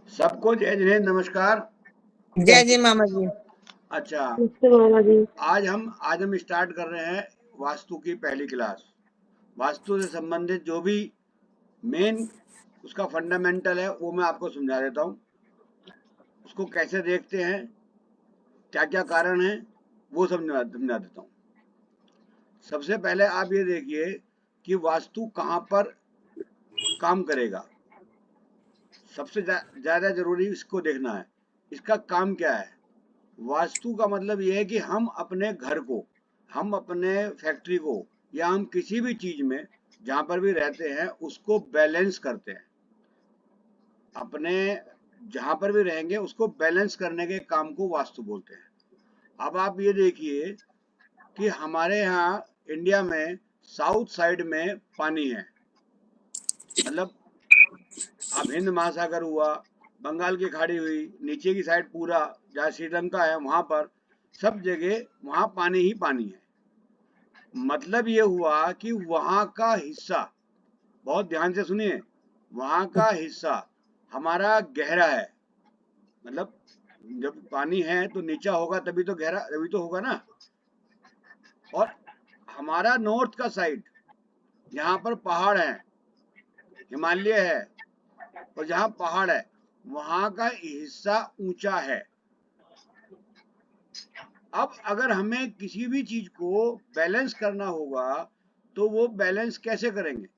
सबको जय जिनेंद्र, नमस्कार। जय जय मामा जी। अच्छा, नमस्ते मामा जी। आज हम स्टार्ट कर रहे हैं वास्तु की पहली क्लास। वास्तु से संबंधित जो भी मेन उसका फंडामेंटल है वो मैं आपको समझा देता हूँ। उसको कैसे देखते हैं, क्या क्या कारण है, वो समझा देता हूँ। सबसे पहले आप ये देखिए कि वास्तु कहाँ पर काम करेगा। सबसे ज्यादा जरूरी इसको देखना है, इसका काम क्या है। वास्तु का मतलब ये है कि हम अपने घर को, हम अपने फैक्ट्री को, या हम किसी भी चीज में जहां पर भी रहते हैं उसको बैलेंस करते हैं। अपने जहां पर भी रहेंगे उसको बैलेंस करने के काम को वास्तु बोलते हैं। अब आप ये देखिए कि हमारे यहाँ इंडिया में साउथ साइड में पानी है, मतलब अब हिंद महासागर हुआ, बंगाल की खाड़ी हुई, नीचे की साइड पूरा जहाँ श्रीलंका है वहां पर सब जगह वहां पानी ही पानी है। मतलब ये हुआ कि वहां का हिस्सा, बहुत ध्यान से सुनिए, वहां का हिस्सा हमारा गहरा है। मतलब जब पानी है तो नीचा होगा तभी तो गहरा, तभी तो होगा ना। और हमारा नॉर्थ का साइड जहाँ पर पहाड़ है, हिमालय है, और जहाँ पहाड़ है वहां का हिस्सा ऊंचा है। अब अगर हमें किसी भी चीज को बैलेंस करना होगा तो वो बैलेंस कैसे करेंगे।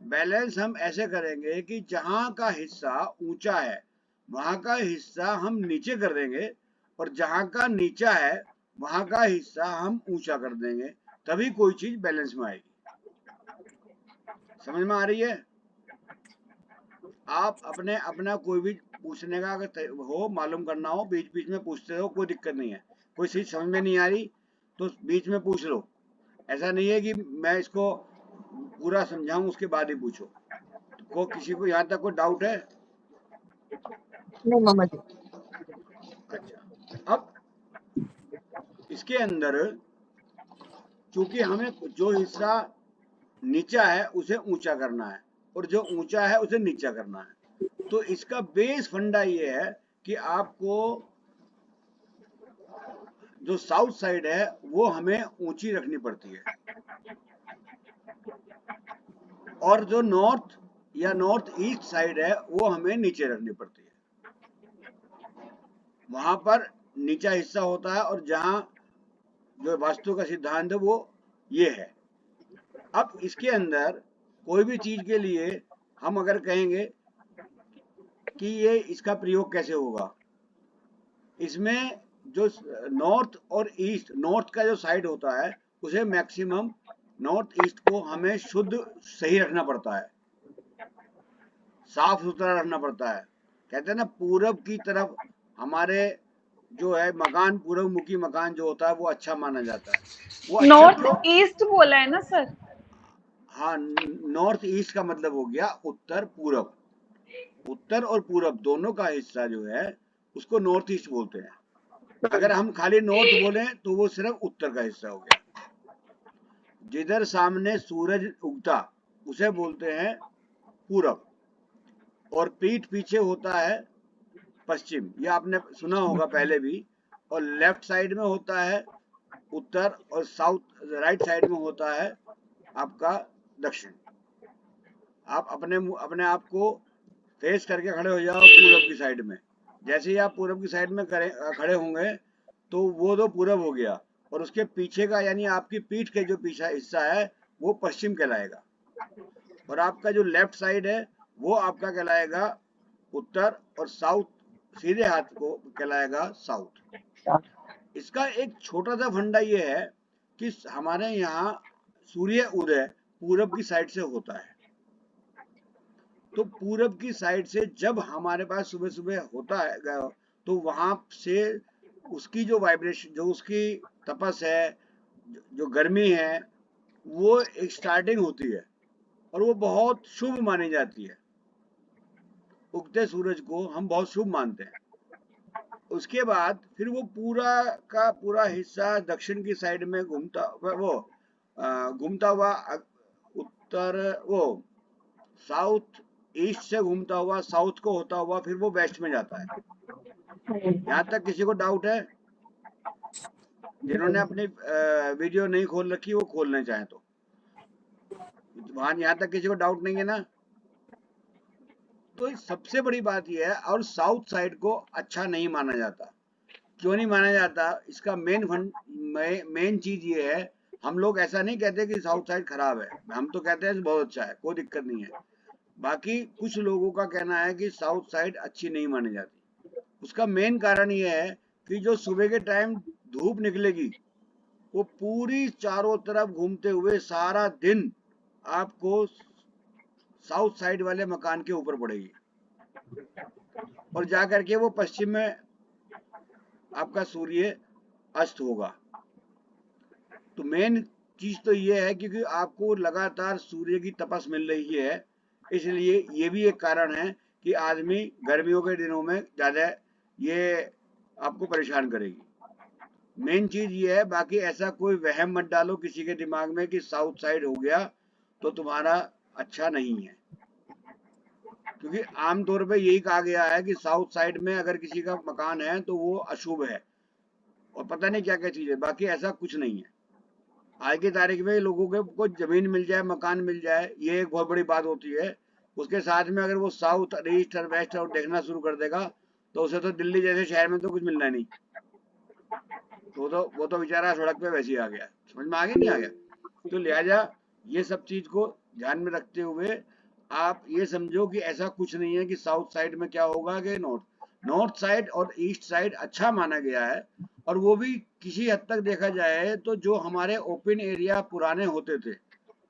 बैलेंस हम ऐसे करेंगे कि जहां का हिस्सा ऊंचा है वहां का हिस्सा हम नीचे कर देंगे, और जहां का नीचा है वहां का हिस्सा हम ऊंचा कर देंगे, तभी कोई चीज बैलेंस में आएगी। समझ में आ रही है। आप अपने अपना कोई भी पूछने का अगर हो, मालूम करना हो, बीच बीच में पूछते रहो, कोई दिक्कत नहीं है। कोई चीज समझ में नहीं आ रही तो बीच में पूछ लो। ऐसा नहीं है कि मैं इसको पूरा समझाऊं उसके बाद ही पूछो। को किसी को यहाँ तक कोई डाउट है? नहीं मामा जी। अच्छा, अब इसके अंदर चूंकि हमें जो हिस्सा नीचा है उसे ऊंचा करना है और जो ऊंचा है उसे नीचा करना है, तो इसका बेस फंडा ये है कि आपको जो साउथ साइड है वो हमें ऊंची रखनी पड़ती है, और जो नॉर्थ या नॉर्थ ईस्ट साइड है वो हमें नीचे रखनी पड़ती है। वहां पर नीचा हिस्सा होता है, और जहां जो वास्तु का सिद्धांत है वो ये है। अब इसके अंदर कोई भी चीज के लिए हम अगर कहेंगे कि ये इसका प्रयोग कैसे होगा, इसमें जो नॉर्थ और ईस्ट, नॉर्थ का जो साइड होता है उसे मैक्सिमम, नॉर्थ ईस्ट को हमें शुद्ध सही रखना पड़ता है, साफ सुथरा रखना पड़ता है। कहते हैं ना, पूरब की तरफ हमारे जो है मकान, पूर्व मुखी मकान जो होता है वो अच्छा माना जाता है। वो अच्छा क्यों? नॉर्थ ईस्ट बोला है ना सर? हाँ, नॉर्थ ईस्ट का मतलब हो गया उत्तर पूरब। उत्तर और पूरब दोनों का हिस्सा जो है उसको नॉर्थ ईस्ट बोलते हैं। अगर हम खाली नॉर्थ बोले तो वो सिर्फ उत्तर का हिस्सा हो गया। जिधर सामने सूरज उगता उसे बोलते हैं पूरब, और पीठ पीछे होता है पश्चिम, ये आपने सुना होगा पहले भी। और लेफ्ट साइड में होता है उत्तर, और साउथ राइट साइड में होता है आपका दक्षिण। आप अपने अपने आप को फेस करके खड़े हो जाओ पूरब की साइड में। जैसे ही आप पूरब की साइड में खड़े होंगे तो वो तो पूरब हो गया, और उसके पीछे का यानी आपकी पीठ के जो पीछा हिस्सा है वो पश्चिम कहलाएगा, और आपका जो लेफ्ट साइड है वो आपका कहलाएगा उत्तर, और साउथ सीधे हाथ को कहलाएगा साउथ। इसका एक छोटा सा फंडा ये है कि हमारे यहाँ सूर्य उदय पूरब की साइड से होता है, तो पूरब की साइड से जब हमारे पास सुबह सुबह होता है तो वहां से उसकी जो वाइब्रेशन, जो उसकी तपस है, जो गर्मी है, वो एक स्टार्टिंग होती है, और वो बहुत शुभ मानी जाती है। उगते सूरज को हम बहुत शुभ मानते हैं। उसके बाद फिर वो पूरा का पूरा हिस्सा दक्षिण की साइड में घूमता, वो घूमता हुआ उत्तर, वो साउथ ईस्ट से घूमता हुआ साउथ को होता हुआ फिर वो वेस्ट में जाता है। यहाँ तक किसी को डाउट है? जिन्होंने अपनी वीडियो नहीं खोल रखी वो खोलना चाहे तो वहां, यहाँ तक किसी को डाउट नहीं है ना? तो सबसे बड़ी बात यह है, और साउथ साइड को अच्छा नहीं माना जाता। क्यों नहीं माना जाता? इसका मेन चीज ये है, हम लोग ऐसा नहीं कहते कि साउथ साइड खराब है, हम तो कहते हैं बहुत अच्छा है, कोई दिक्कत नहीं है। बाकी कुछ लोगों का कहना है कि साउथ साइड अच्छी नहीं मानी जाती। उसका मेन कारण ये है कि जो सुबह के टाइम धूप निकलेगी वो पूरी चारों तरफ घूमते हुए सारा दिन आपको साउथ साइड वाले मकान के ऊपर पड़ेगी और जाकर के वो पश्चिम में आपका सूर्य अस्त होगा। तो मेन चीज तो ये है क्योंकि आपको लगातार सूर्य की तपस मिल रही है, इसलिए ये भी एक कारण है कि आदमी गर्मियों के दिनों में ज्यादा ये आपको परेशान करेगी। मेन चीज ये है। बाकी ऐसा कोई वहम मत डालो किसी के दिमाग में कि साउथ साइड हो गया तो तुम्हारा अच्छा नहीं है, क्योंकि आमतौर पे यही कहा गया है कि साउथ साइड में अगर किसी का मकान है तो वो अशुभ है और पता नहीं क्या क्या चीज है। बाकी ऐसा कुछ नहीं है। आज की तारीख में लोगों को जमीन मिल जाए, मकान मिल जाए, ये एक बहुत बड़ी बात होती है। उसके साथ में अगर वो साउथ और ईस्ट और वेस्ट और देखना शुरू कर देगा तो उसे तो दिल्ली जैसे शहर में तो कुछ मिलना नहीं, तो वो तो बेचारा सड़क पे वैसे ही आ गया। समझ में आ गया नहीं आ गया? तो लिहाजा ये सब चीज को ध्यान में रखते हुए आप ये समझो कि ऐसा कुछ नहीं है कि साउथ साइड में क्या होगा कि नॉर्थ साइड और ईस्ट साइड अच्छा माना गया है। और वो भी किसी हद तक देखा जाए तो जो हमारे ओपन एरिया पुराने होते थे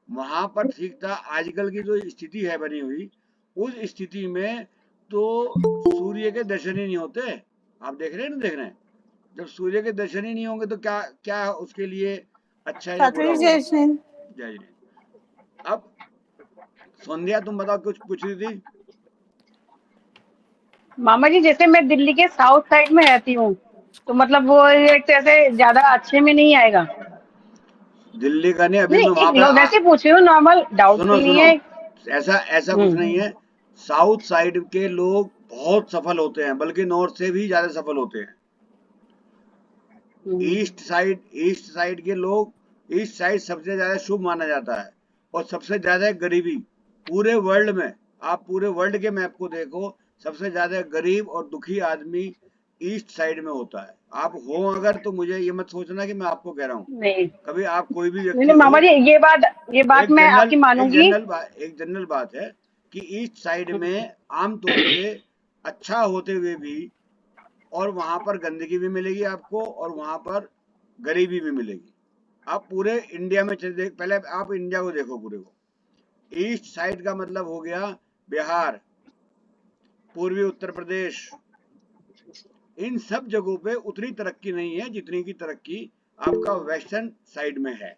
वहां पर ठीक था। आजकल की जो स्थिति है बनी हुई, उस स्थिति में तो सूर्य के दर्शन ही नहीं होते। आप देख रहे हैं ना? देख रहे हैं, जब सूर्य के दर्शन ही नहीं होंगे तो क्या क्या उसके लिए अच्छा या बुरा होगा? जय जय। अब संध्या तुम बताओ, कुछ पूछ रही थी? मामा जी जैसे मैं दिल्ली के साउथ साइड में रहती हूँ तो मतलब वो एक तरह से ज्यादा अच्छे में नहीं आएगा। दिल्ली का नहीं, अभी नहीं, मैं वहां एक वैसे पूछ रही हूँ, नॉर्मल सुनो डाउटफुल नहीं सुनो, है। ऐसा ऐसा कुछ नहीं है। साउथ साइड के लोग बहुत सफल होते हैं, बल्कि नॉर्थ से भी ज्यादा सफल होते हैं। ईस्ट साइड के लोग, ईस्ट साइड सबसे ज्यादा शुभ माना जाता है और सबसे ज्यादा गरीबी पूरे वर्ल्ड में। आप पूरे वर्ल्ड के मैप को देखो, सबसे ज्यादा गरीब और दुखी आदमी ईस्ट साइड में होता है। आप हो अगर तो मुझे ये मत सोचना कि मैं आपको कह रहा हूँ, नहीं कभी आप कोई भी नहीं व्यक्ति नहीं, हो। मामा जी ये बात मैं आपकी मानूंगी। एक जनरल बात है कि ईस्ट साइड में आमतौर पे अच्छा होते हुए भी और वहां पर गंदगी भी मिलेगी आपको और वहां पर गरीबी भी मिलेगी। आप पूरे इंडिया में चले देख, पहले आप इंडिया को देखो पूरे को। ईस्ट साइड का मतलब हो गया बिहार, पूर्वी उत्तर प्रदेश, इन सब जगहों पे उतनी तरक्की नहीं है जितनी की तरक्की आपका वेस्टर्न साइड में है।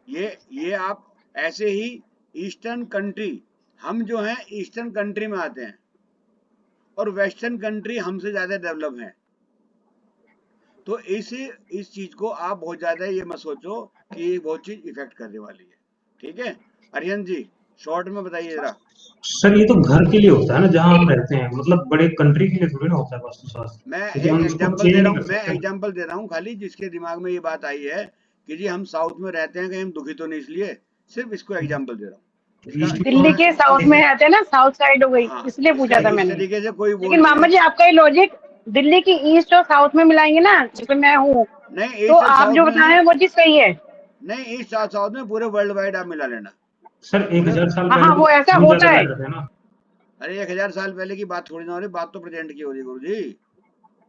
ये आप ऐसे ही ईस्टर्न कंट्री, हम जो हैं ईस्टर्न कंट्री में आते हैं और वेस्टर्न कंट्री हमसे ज्यादा डेवलप है। तो इस चीज को आप बहुत ज्यादा ये मत सोचो कि ये बहुत चीज इफेक्ट करने वाली है। ठीक है अरिहन जी, शॉर्ट में बताइए जरा। सर ये तो घर के लिए होता है ना जहां हम रहते हैं, मतलब बड़े कंट्री के लिए थोड़ी ना होता है वास्तुशास्त्र। मैं क्योंकि एक हम इसको एग्जांपल चेंज दे रहा नहीं हूँ, कर सकते। खाली जिसके दिमाग में ये बात आई है कि जी हम साउथ में रहते हैं, कहीं हम दुखी तो नहीं, इसलिए सिर्फ इसको एग्जांपल दे रहा हूँ। दिल्ली के साउथ में रहते हैं ना, साउथ साइड हो गई, हाँ, इसलिए पूछा था इस मैंने। तरीके से कोई वो लेकिन नहीं मामा है। जी आपका ये लॉजिक दिल्ली की ईस्ट और साउथ में मिलाएंगे ना, जैसे मैं हूँ, नहीं तो ईस्ट और आप साउथ जो में बता रहे नहीं, हैं वो चीज सही है। नहीं ईस्ट और साउथ में पूरे वर्ल्ड वाइड आप मिला लेना। सर पूरे 1000 साल हाँ पहले हाँ, तो वो ऐसा हम होता ज्यादा है। बेटर थे ना। अरे 1000 साल पहले की बात थोड़ी ना हो रही, बात तो प्रेजेंट की हो रही गुरु जी।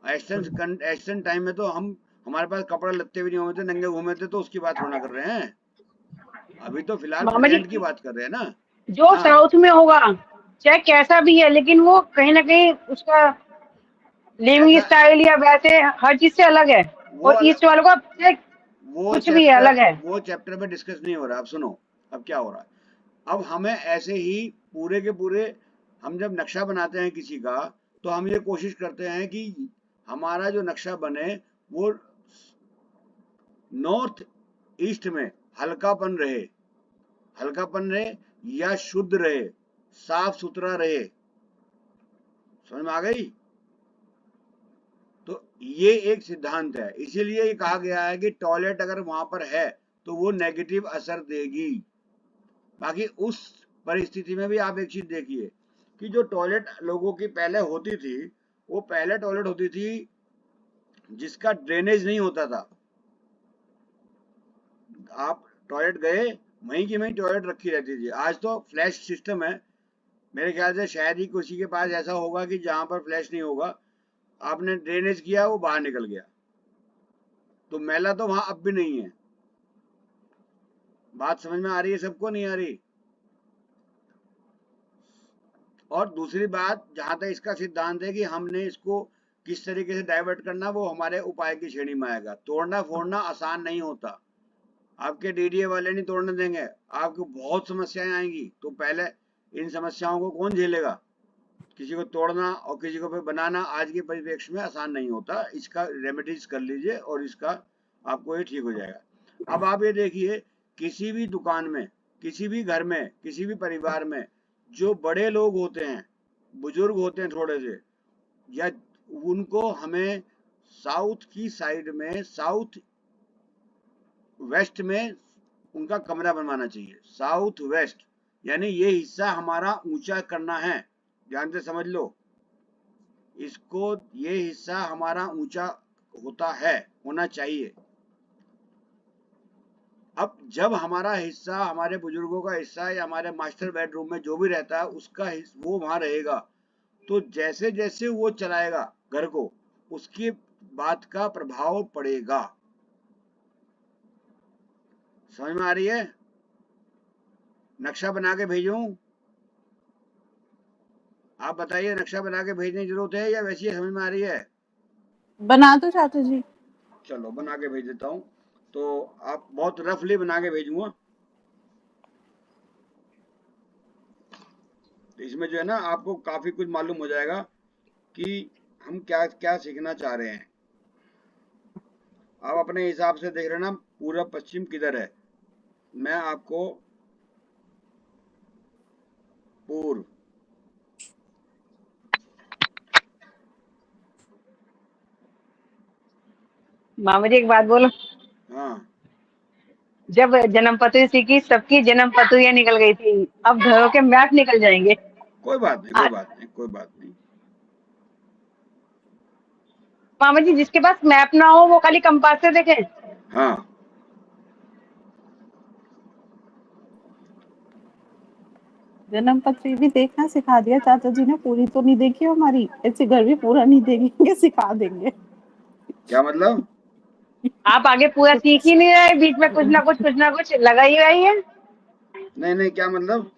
एशियन टाइम में तो हमारे पास कपड़ा लत्ते भी नहीं हुए थे, नंगे घूमे थे, तो उसकी बात थोड़ा कर रहे हैं। अभी तो फिलहाल मामा जी प्रेजेंट की बात कर रहे हैं ना। जो हाँ, साउथ में होगा चाहे कैसा भी है, लेकिन वो कहीं ना कहीं उसका लिविंग ऐसा स्टाइल या वैसे हर चीज से अलग है, वो और ईस्ट वालों का चाहे कुछ भी है अलग है। वो चैप्टर में डिस्कस नहीं हो रहा। अब सुनो, अब क्या हो रहा है। अब हमें ऐसे ही पूरे के पूरे, हम जब नक्शा बनाते हैं किसी का, तो हम ये कोशिश करते हैं कि हमारा जो नक्शा बने वो नॉर्थ ईस्ट में हल्कापन रहे या शुद्ध रहे। साफ सुथरा रहे। समझ में आ गई? तो ये एक सिद्धांत है, इसीलिए ये कहा गया है कि टॉयलेट अगर वहां पर है तो वो नेगेटिव असर देगी। बाकी उस परिस्थिति में भी आप एक चीज देखिए कि जो टॉयलेट लोगों की पहले होती थी, वो पहले टॉयलेट होती थी जिसका ड्रेनेज नहीं होता था। आप टॉयलेट गए, वहीं की वहीं टॉयलेट रखी रहती थी। आज तो फ्लैश सिस्टम है, मेरे ख्याल से शायद ही किसी के पास ऐसा होगा कि जहां पर फ्लैश नहीं होगा। आपने ड्रेनेज किया, वो बाहर निकल गया, तो मैला तो वहां अब भी नहीं है। बात समझ में आ रही है सबको, नहीं आ रही? और दूसरी बात, जहां तक इसका सिद्धांत है कि हमने इसको किस तरीके से डाइवर्ट करना, वो हमारे उपाय की श्रेणी में आएगा। तोड़ना फोड़ना आसान नहीं होता, आपके डीडीए वाले नहीं तोड़ने देंगे, आपको बहुत समस्याएं आएंगी। तो पहले इन समस्याओं को कौन झेलेगा? किसी को तोड़ना और किसी को बनाना आज के परिप्रेक्ष्य में आसान नहीं होता। इसका रेमेडीज कर लीजिए और इसका आपको ये ठीक हो जाएगा। अब आप ये देखिए, किसी भी दुकान में, किसी भी घर में, किसी भी परिवार में जो बड़े लोग होते हैं, बुजुर्ग होते हैं थोड़े से, या उनको हमें साउथ की साइड में, साउथ वेस्ट में उनका कमरा बनवाना चाहिए। साउथ वेस्ट यानी ये हिस्सा हमारा ऊंचा करना है, ध्यान से समझ लो इसको। ये हिस्सा हमारा ऊंचा होता है, होना चाहिए। अब जब हमारा हिस्सा, हमारे बुजुर्गों का हिस्सा या हमारे मास्टर बेडरूम में जो भी रहता है उसका वो वहां रहेगा, तो जैसे जैसे वो चलाएगा घर को, उसकी बात का प्रभाव पड़ेगा। समझ में आ रही है? नक्शा बना के भेजूं? आप बताइए, नक्शा बना के भेजने की जरूरत है या वैसी समझ में आ रही है? बना दो चाचा जी। चलो बना के भेज देता हूँ। तो आप बहुत रफली बना के भेजूंगा। तो इसमें जो है ना, आपको काफी कुछ मालूम हो जाएगा कि हम क्या क्या सीखना चाह रहे हैं। आप अपने हिसाब से देख रहे ना, पूरब पश्चिम किधर है। मैं आपको पूर्व, मामा जी एक बात बोलो, हाँ जब जन्म पत्री सीखी सबकी जन्म पत्रियां निकल गई थी, अब घरों के मैप निकल जाएंगे। कोई बात नहीं, कोई बात नहीं, कोई बात नहीं। मामा जी जिसके पास मैप ना हो वो खाली कंपास से देखे। हाँ जन्म पत्री भी देखना सिखा दिया चाचा जी ने, पूरी तो नहीं देखी हमारी, ऐसे घर भी पूरा नहीं देखेंगे, सिखा देंगे। क्या मतलब? आप आगे पूरा सीख ही नहीं रहे, बीच में कुछ ना कुछ लगा ही रही है। नहीं नहीं, क्या मतलब?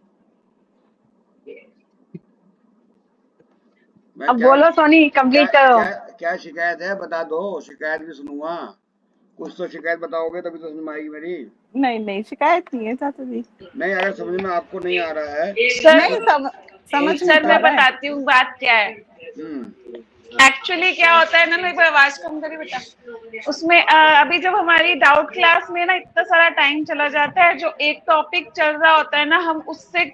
मैं अब क्या बोलो सोनी, कंप्लीट क्या करो। क्या क्या शिकायत है, बता दो, शिकायत भी सुनूंगा। कुछ तो शिकायत बताओगे तभी तो समझ में आएगी मेरी। नहीं नहीं, शिकायत नहीं है चाचा जी। नहीं, अगर समझ में आपको नहीं आ रहा है नहीं, तो समझ में सर तो आ मैं रहा है। बताती हूँ बात क्या है। एक्चुअली क्या होता है ना, मेरी आवाज कम करी बेटा। उसमें अभी जब हमारी डाउट क्लास में ना इतना सारा टाइम चला जाता है, जो एक टॉपिक चल रहा होता है ना, हम उससे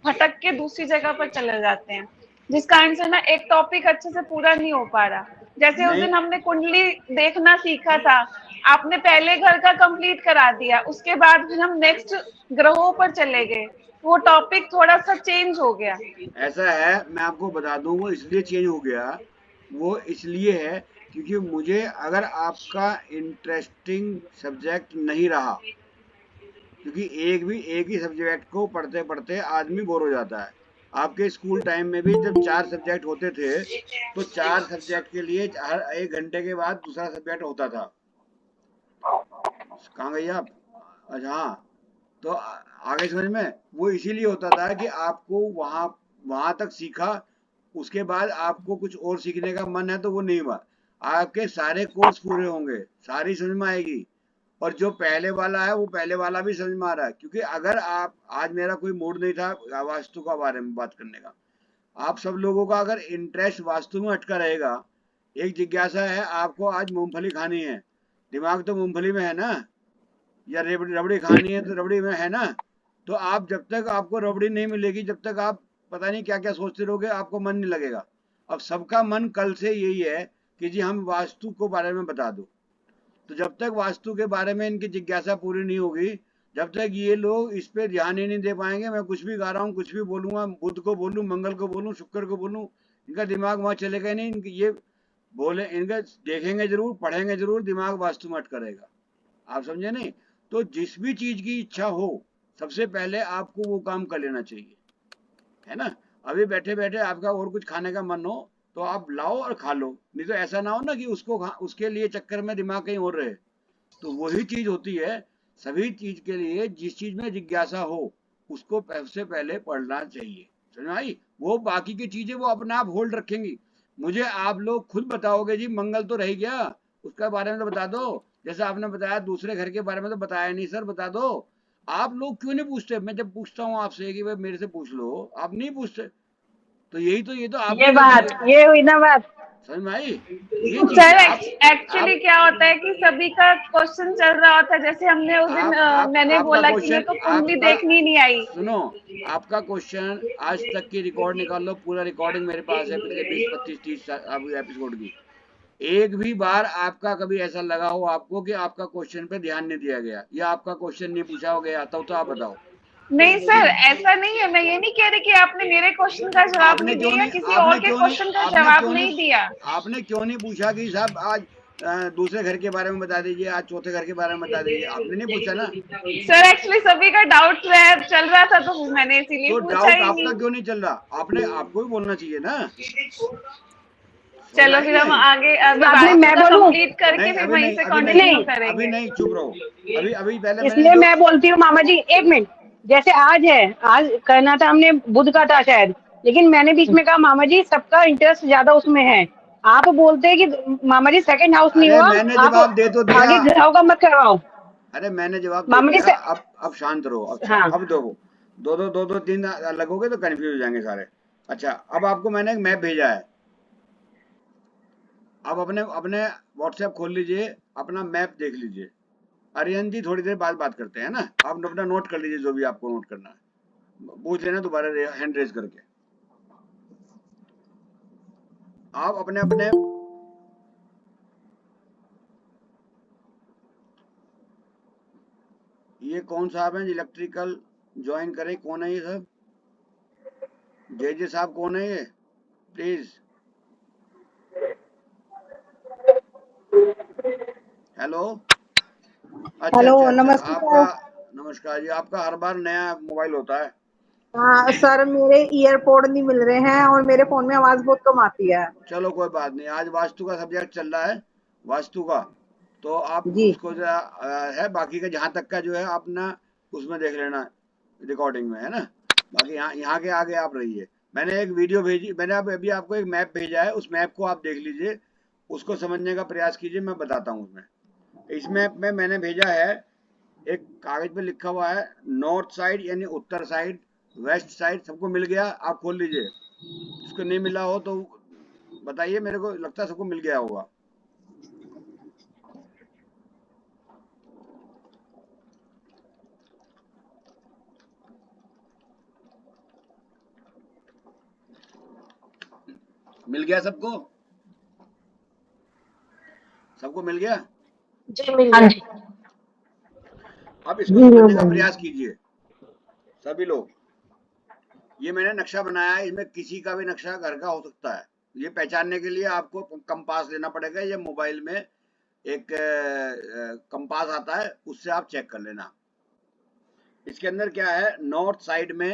भटक के दूसरी जगह पर चले जाते हैं, जिस कारण से ना एक टॉपिक अच्छे से पूरा नहीं हो पा रहा। जैसे उस दिन हमने कुंडली देखना सीखा था, आपने पहले घर का कंप्लीट करा दिया, उसके बाद फिर हम नेक्स्ट ग्रहों पर चले गए, वो टॉपिक थोड़ा सा चेंज हो गया। ऐसा है, मैं आपको बता दूं, वो इसलिए चेंज हो गया, वो इसलिए है क्योंकि मुझे, अगर आपका इंटरेस्टिंग सब्जेक्ट नहीं रहा, क्योंकि एक ही सब्जेक्ट को पढ़ते पढ़ते आदमी बोर हो जाता है। आपके स्कूल टाइम में भी जब 4 सब्जेक्ट होते थे, तो 4 सब्जेक्ट के लिए हर 1 घंटे के बाद दूसरा सब्जेक्ट होता था। कहाँ गई आप? अच्छा हाँ, तो आगे समझ में, वो इसीलिए होता था कि आपको वहां तक सीखा, उसके बाद आपको कुछ और सीखने का मन है तो वो नहीं हुआ, आपके सारे कोर्स पूरे होंगे, सारी समझ में आएगी। और जो पहले वाला है वो पहले वाला भी समझ में आ रहा है। क्योंकि अगर आप, आज मेरा कोई मूड नहीं था वास्तु का बारे में बात करने का, आप सब लोगों का अगर इंटरेस्ट वास्तु में अटका रहेगा, एक जिज्ञासा है आपको आज मूंगफली खानी है, दिमाग तो मूंगफली में है ना, या रबड़ी खानी है तो रबड़ी में है ना, तो आप जब तक आपको रबड़ी नहीं मिलेगी, जब तक आप पता नहीं क्या क्या सोचते रहोगे, आपको मन नहीं लगेगा। अब सबका मन कल से यही है कि जी हम वास्तु को बारे में बता दो। तो जब तक वास्तु के बारे में इनकी जिज्ञासा पूरी नहीं होगी, जब तक ये लोग इस पे ध्यान ही नहीं दे पाएंगे, मैं कुछ भी गा रहा हूँ, कुछ भी बोलूंगा, बुध को बोलूँ, मंगल को बोलूँ, शुक्र को बोलूँ, इनका दिमाग वहां चलेगा नहीं। इनकी ये बोले, इनका देखेंगे जरूर, पढ़ेंगे जरूर, दिमाग वास्तु मत करेगा। आप समझे नहीं? तो जिस भी चीज की इच्छा हो, सबसे पहले आपको वो काम कर लेना चाहिए, है ना। अभी बैठे बैठे आपका और कुछ खाने का मन हो तो आप लाओ और खा लो, नहीं तो ऐसा ना हो ना कि उसके लिए चक्कर में दिमाग कहीं और रहे। तो वही चीज होती है सभी चीज के लिए, जिस चीज में जिज्ञासा हो उसको सबसे पहले पढ़ना चाहिए, समझ आई। वो बाकी की चीजें वो अपने आप होल्ड रखेंगी। मुझे आप लोग खुद बताओगे जी मंगल तो रह गया, उसके बारे में तो बता दो। जैसे आपने बताया दूसरे घर के बारे में तो बताया नहीं सर, बता दो। आप लोग क्यों नहीं पूछते? मैं जब पूछता हूँ आपसे कि भाई मेरे से पूछ लो, आप नहीं पूछते। तो ये तो आपकी ये गलती बात, है, ये हुई ना बात। समझ में आई ये चीज। सर आप एक्चुअली आप क्या होता है कि सभी का क्वेश्चन चल रहा होता है। जैसे हमने उस दिन मैंने आपका बोला कि मेरे क्वेश्चन, को कुंडली आपका देखनी नहीं आई। सुनो, आपका क्वेश्चन आज तक की रिकॉर्ड निकाल लो, पूरा रिकॉर्डिंग मेरे पास है पिछले 20 25 30 एपिसोड की। एक भी बार आपका कभी ऐसा लगा हो आपको कि आपका क्वेश्चन पे ध्यान नहीं दिया गया या आपका क्वेश्चन नहीं पूछा गया, तो आप बताओ। नहीं सर, ऐसा नहीं है। मैं ये नहीं कह रही कि आपने मेरे क्वेश्चन का जवाब आपने नहीं क्यों दिया या नहीं किसी आपने और के क्यों नहीं क्वेश्चन का आपने जवाब क्यों नहीं दिया। आपने क्यों नहीं पूछा कि साहब आज दूसरे घर के बारे में बता दीजिए, आज चौथे घर के बारे में बता दीजिए? आपने नहीं पूछा ना। सर एक्चुअली सभी का डाउट चल रहा था, तो मैंने इसीलिए तो पूछा डाउट ही आपका नहीं। क्यों नहीं चल रहा? आपने आपको भी बोलना चाहिए ना। चलो फिर हम आगे आपने, मैं बोलूं? कंप्लीट करके नहीं फिर अभी वहीं नहीं, से अभी कंटिन्यू नहीं, करेंगे। अभी नहीं, चुप रहो। अभी अभी पहले मैंने इसलिए जो मैं बोलती हूँ मामा जी, एक मिनट। जैसे आज है, आज करना था हमने बुध का था शायद, लेकिन मैंने बीच में कहा मामा जी सबका इंटरेस्ट ज्यादा उसमें है। आप बोलते हैं कि मामा जी सेकंड हाउस नहीं अरे हुआ, मैंने आप जवाब दे तो दिया। आगे ग्रहों का मत करवाओ। अरे मैंने जवाब दे मामा जी दिया। से, अब शांत रहो। हाँ अब दो तीन अलग हो गए तो कंफ्यूज हो जाएंगे सारे। अच्छा, अब आपको मैंने एक मैप भेजा है। अब अपने अपने व्हाट्सएप खोल लीजिए, अपना मैप देख लीजिए। अरियन जी थोड़ी देर बाद बात करते हैं ना, आप अपना नोट कर लीजिए जो भी आपको नोट करना है, पूछ लेना दोबारा हैंड रेज करके। आप अपने अपने ये कौन साहब हैं इलेक्ट्रिकल ज्वाइन करें? कौन है ये सब? जे साहब कौन है ये? प्लीज। हेलो। अच्छा हेलो, अच्छा अच्छा, नमस्कार। आपका नमस्कार जी। आपका हर बार नया मोबाइल होता है? हाँ सर, मेरे ईयरपोर्ट नहीं मिल रहे हैं और मेरे फोन में आवाज बहुत कम आती है। चलो कोई बात नहीं, आज वास्तु का सब्जेक्ट चल रहा है, वास्तु का। तो आप जी। उसको जरा है, बाकी का जहाँ तक का जो है अपना उसमें देख लेना रिकॉर्डिंग में, है ना। बाकी यहाँ के आगे आप रहिए। मैंने एक वीडियो भेजी, मैंने अभी आपको एक मैप भेजा है, उस मैप को आप देख लीजिए, उसको समझने का प्रयास कीजिए। मैं बताता हूँ उसमें। इस मैप में मैंने भेजा है, एक कागज पे लिखा हुआ है नॉर्थ साइड यानी उत्तर साइड, वेस्ट साइड, सबको मिल गया? आप खोल लीजिए। जिसको नहीं मिला हो तो बताइए, मेरे को लगता है सबको मिल गया होगा। मिल गया सबको? सबको मिल गया? जी मिल गया। अब इसको समझने का प्रयास कीजिए सभी लोग। ये मैंने नक्शा बनाया है, इसमें किसी का भी नक्शा घर का हो सकता है। ये पहचानने के लिए आपको कंपास लेना पड़ेगा। ये मोबाइल में एक कंपास आता है, उससे आप चेक कर लेना। इसके अंदर क्या है, नॉर्थ साइड में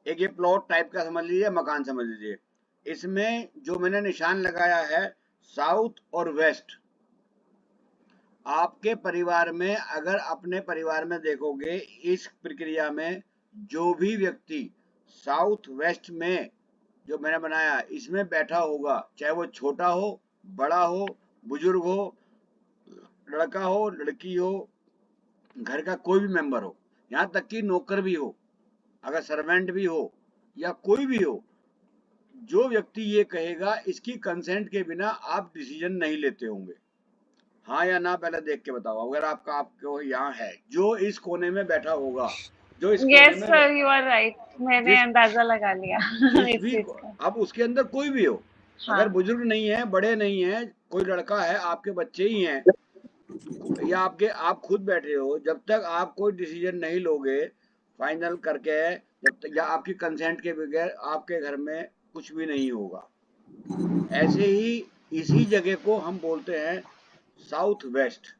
एक ये प्लॉट टाइप का समझ लीजिए, मकान समझ लीजिए। इसमें जो मैंने निशान लगाया है साउथ और वेस्ट, आपके परिवार में अगर अपने परिवार में देखोगे इस प्रक्रिया में जो भी व्यक्ति साउथ वेस्ट में जो मैंने बनाया इसमें बैठा होगा, चाहे वो छोटा हो, बड़ा हो, बुजुर्ग हो, लड़का हो, लड़की हो, घर का कोई भी मेंबर हो, यहाँ तक कि नौकर भी हो, अगर सर्वेंट भी हो या कोई भी हो, जो व्यक्ति ये कहेगा इसकी कंसेंट के बिना आप डिसीजन नहीं लेते होंगे। हाँ या ना पहले देख के बताओ। अगर आपको यहाँ है जो इस कोने में बैठा होगा, जो इस यस कोने में सर, यू आर राइट, मैंने जिस अंदाजा लगा लिया जिस इस भी चीज का। अब उसके अंदर कोई भी हो, हाँ अगर बुजुर्ग नहीं है, बड़े नहीं है, कोई लड़का है, आपके बच्चे ही हैं, या आप खुद बैठे हो, जब तक आप कोई डिसीजन नहीं लोगे फाइनल करके, जब तक या आपकी कंसेंट के बगैर आपके घर में कुछ भी नहीं होगा। ऐसे ही इसी जगह को हम बोलते हैं साउथ वेस्ट।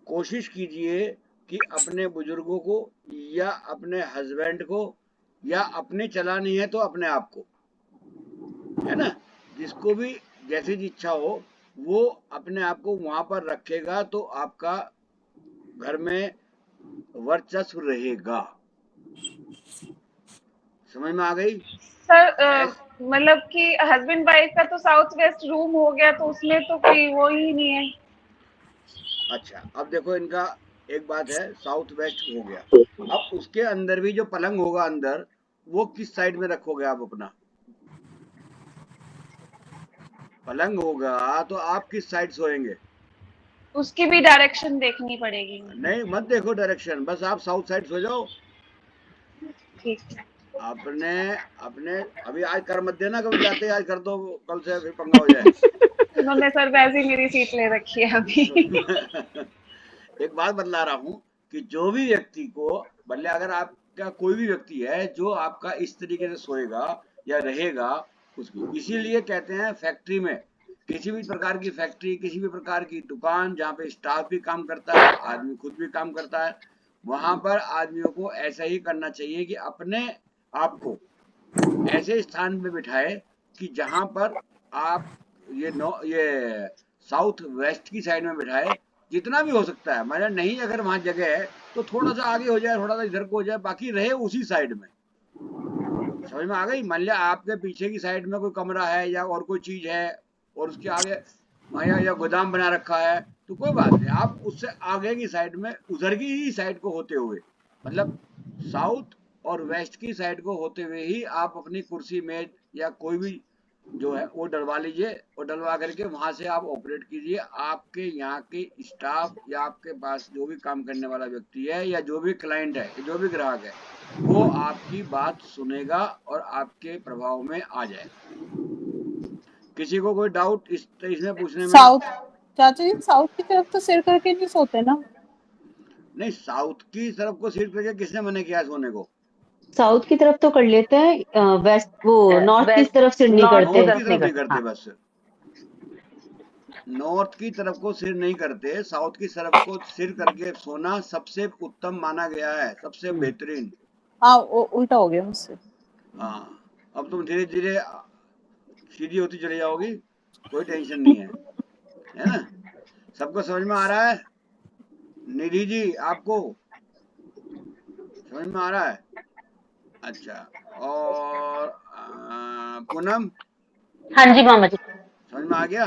कोशिश कीजिए कि अपने बुजुर्गों को या अपने हस्बैंड को या अपने चलानी है तो अपने आप को, है ना, जिसको भी जैसी इच्छा हो वो अपने आप को वहां पर रखेगा तो आपका घर में वर्चस्व रहेगा। समझ में आ गई? सर, मतलब कि हस्बैंड वाइफ का तो साउथ वेस्ट रूम हो गया, तो उसमें तो कोई वो ही नहीं है। अच्छा, अब देखो इनका एक बात है, साउथ वेस्ट हो गया, अब उसके अंदर भी जो पलंग होगा अंदर, वो किस साइड में रखोगे आप अपना? पलंग होगा तो आप किस साइड सोएंगे? उसकी भी डायरेक्शन देखनी पड़ेगी। नहीं, मत देखो डायरेक्शन, बस आप साउथ साइड सो जाओ। ठीक है। अपने अपने अभी आज कर मत देना, कभी जाते आज कर दो, कल से फिर पंगा हो जाए। उन्होंने सर वैसे ही मेरी सीट ले रखी है अभी। एक बात बतला रहा हूँ कि जो भी व्यक्ति को, भले अगर आपका कोई भी व्यक्ति है जो आपका इस तरीके से सोएगा या रहेगा, उसकी इसीलिए कहते हैं फैक्ट्री में, किसी भी प्रकार की फैक्ट्री, किसी भी प्रकार की दुकान जहाँ पे स्टाफ भी काम करता है, आदमी खुद भी काम करता है, वहां पर आदमियों को ऐसा ही करना चाहिए कि अपने आप को ऐसे स्थान पे बिठाए कि जहां पर आप ये साउथ वेस्ट की साइड में बिठाए, जितना भी हो सकता है, मतलब नहीं अगर वहां जगह है तो थोड़ा सा आगे हो जाए, थोड़ा सा इधर को हो जाए, बाकी रहे उसी साइड में। समझ में आ गई? मान लिया आपके पीछे की साइड में कोई कमरा है या और कोई चीज है और उसके आगे वहाँ या गोदाम बना रखा है, तो कोई बात नहीं, आप उससे आगे की साइड में उधर की ही साइड को होते हुए, मतलब साउथ और वेस्ट की साइड को होते हुए ही आप अपनी कुर्सी मेज या कोई भी जो है वो डलवा लीजिए, और डलवा करके वहां से आप ऑपरेट कीजिए। आपके यहाँ के स्टाफ या आपके पास जो भी काम करने वाला व्यक्ति है या जो भी क्लाइंट है, जो भी ग्राहक है, वो आपकी बात सुनेगा और आपके प्रभाव में आ जाएगा। किसी को कोई डाउट इसमें पूछने में? साउथ चाचा जी, साउथ की तरफ तो सिर करके नहीं सोते ना। नहीं, साउथ की तरफ को सिर करके किसने मना किया सोने को? साउथ की तरफ तो कर लेते हैं, वेस्ट वो नॉर्थ की तरफ सिर नहीं करते। नॉर्थ की तरफ नहीं करते, बस नॉर्थ की तरफ को सिर नहीं करते, साउथ की तरफ को सिर करके सोना सबसे उत्तम माना गया है, सबसे बेहतरीन। हाँ, उल्टा हो गया मुझसे। हाँ, अब तुम धीरे धीरे सीधी होती चली जाओगी, कोई टेंशन नहीं है ना? सबको समझ में आ रहा है? निधि जी, आपको समझ में आ रहा है? अच्छा, और पूनम? हाँ जी मामा जी। समझ में आ गया?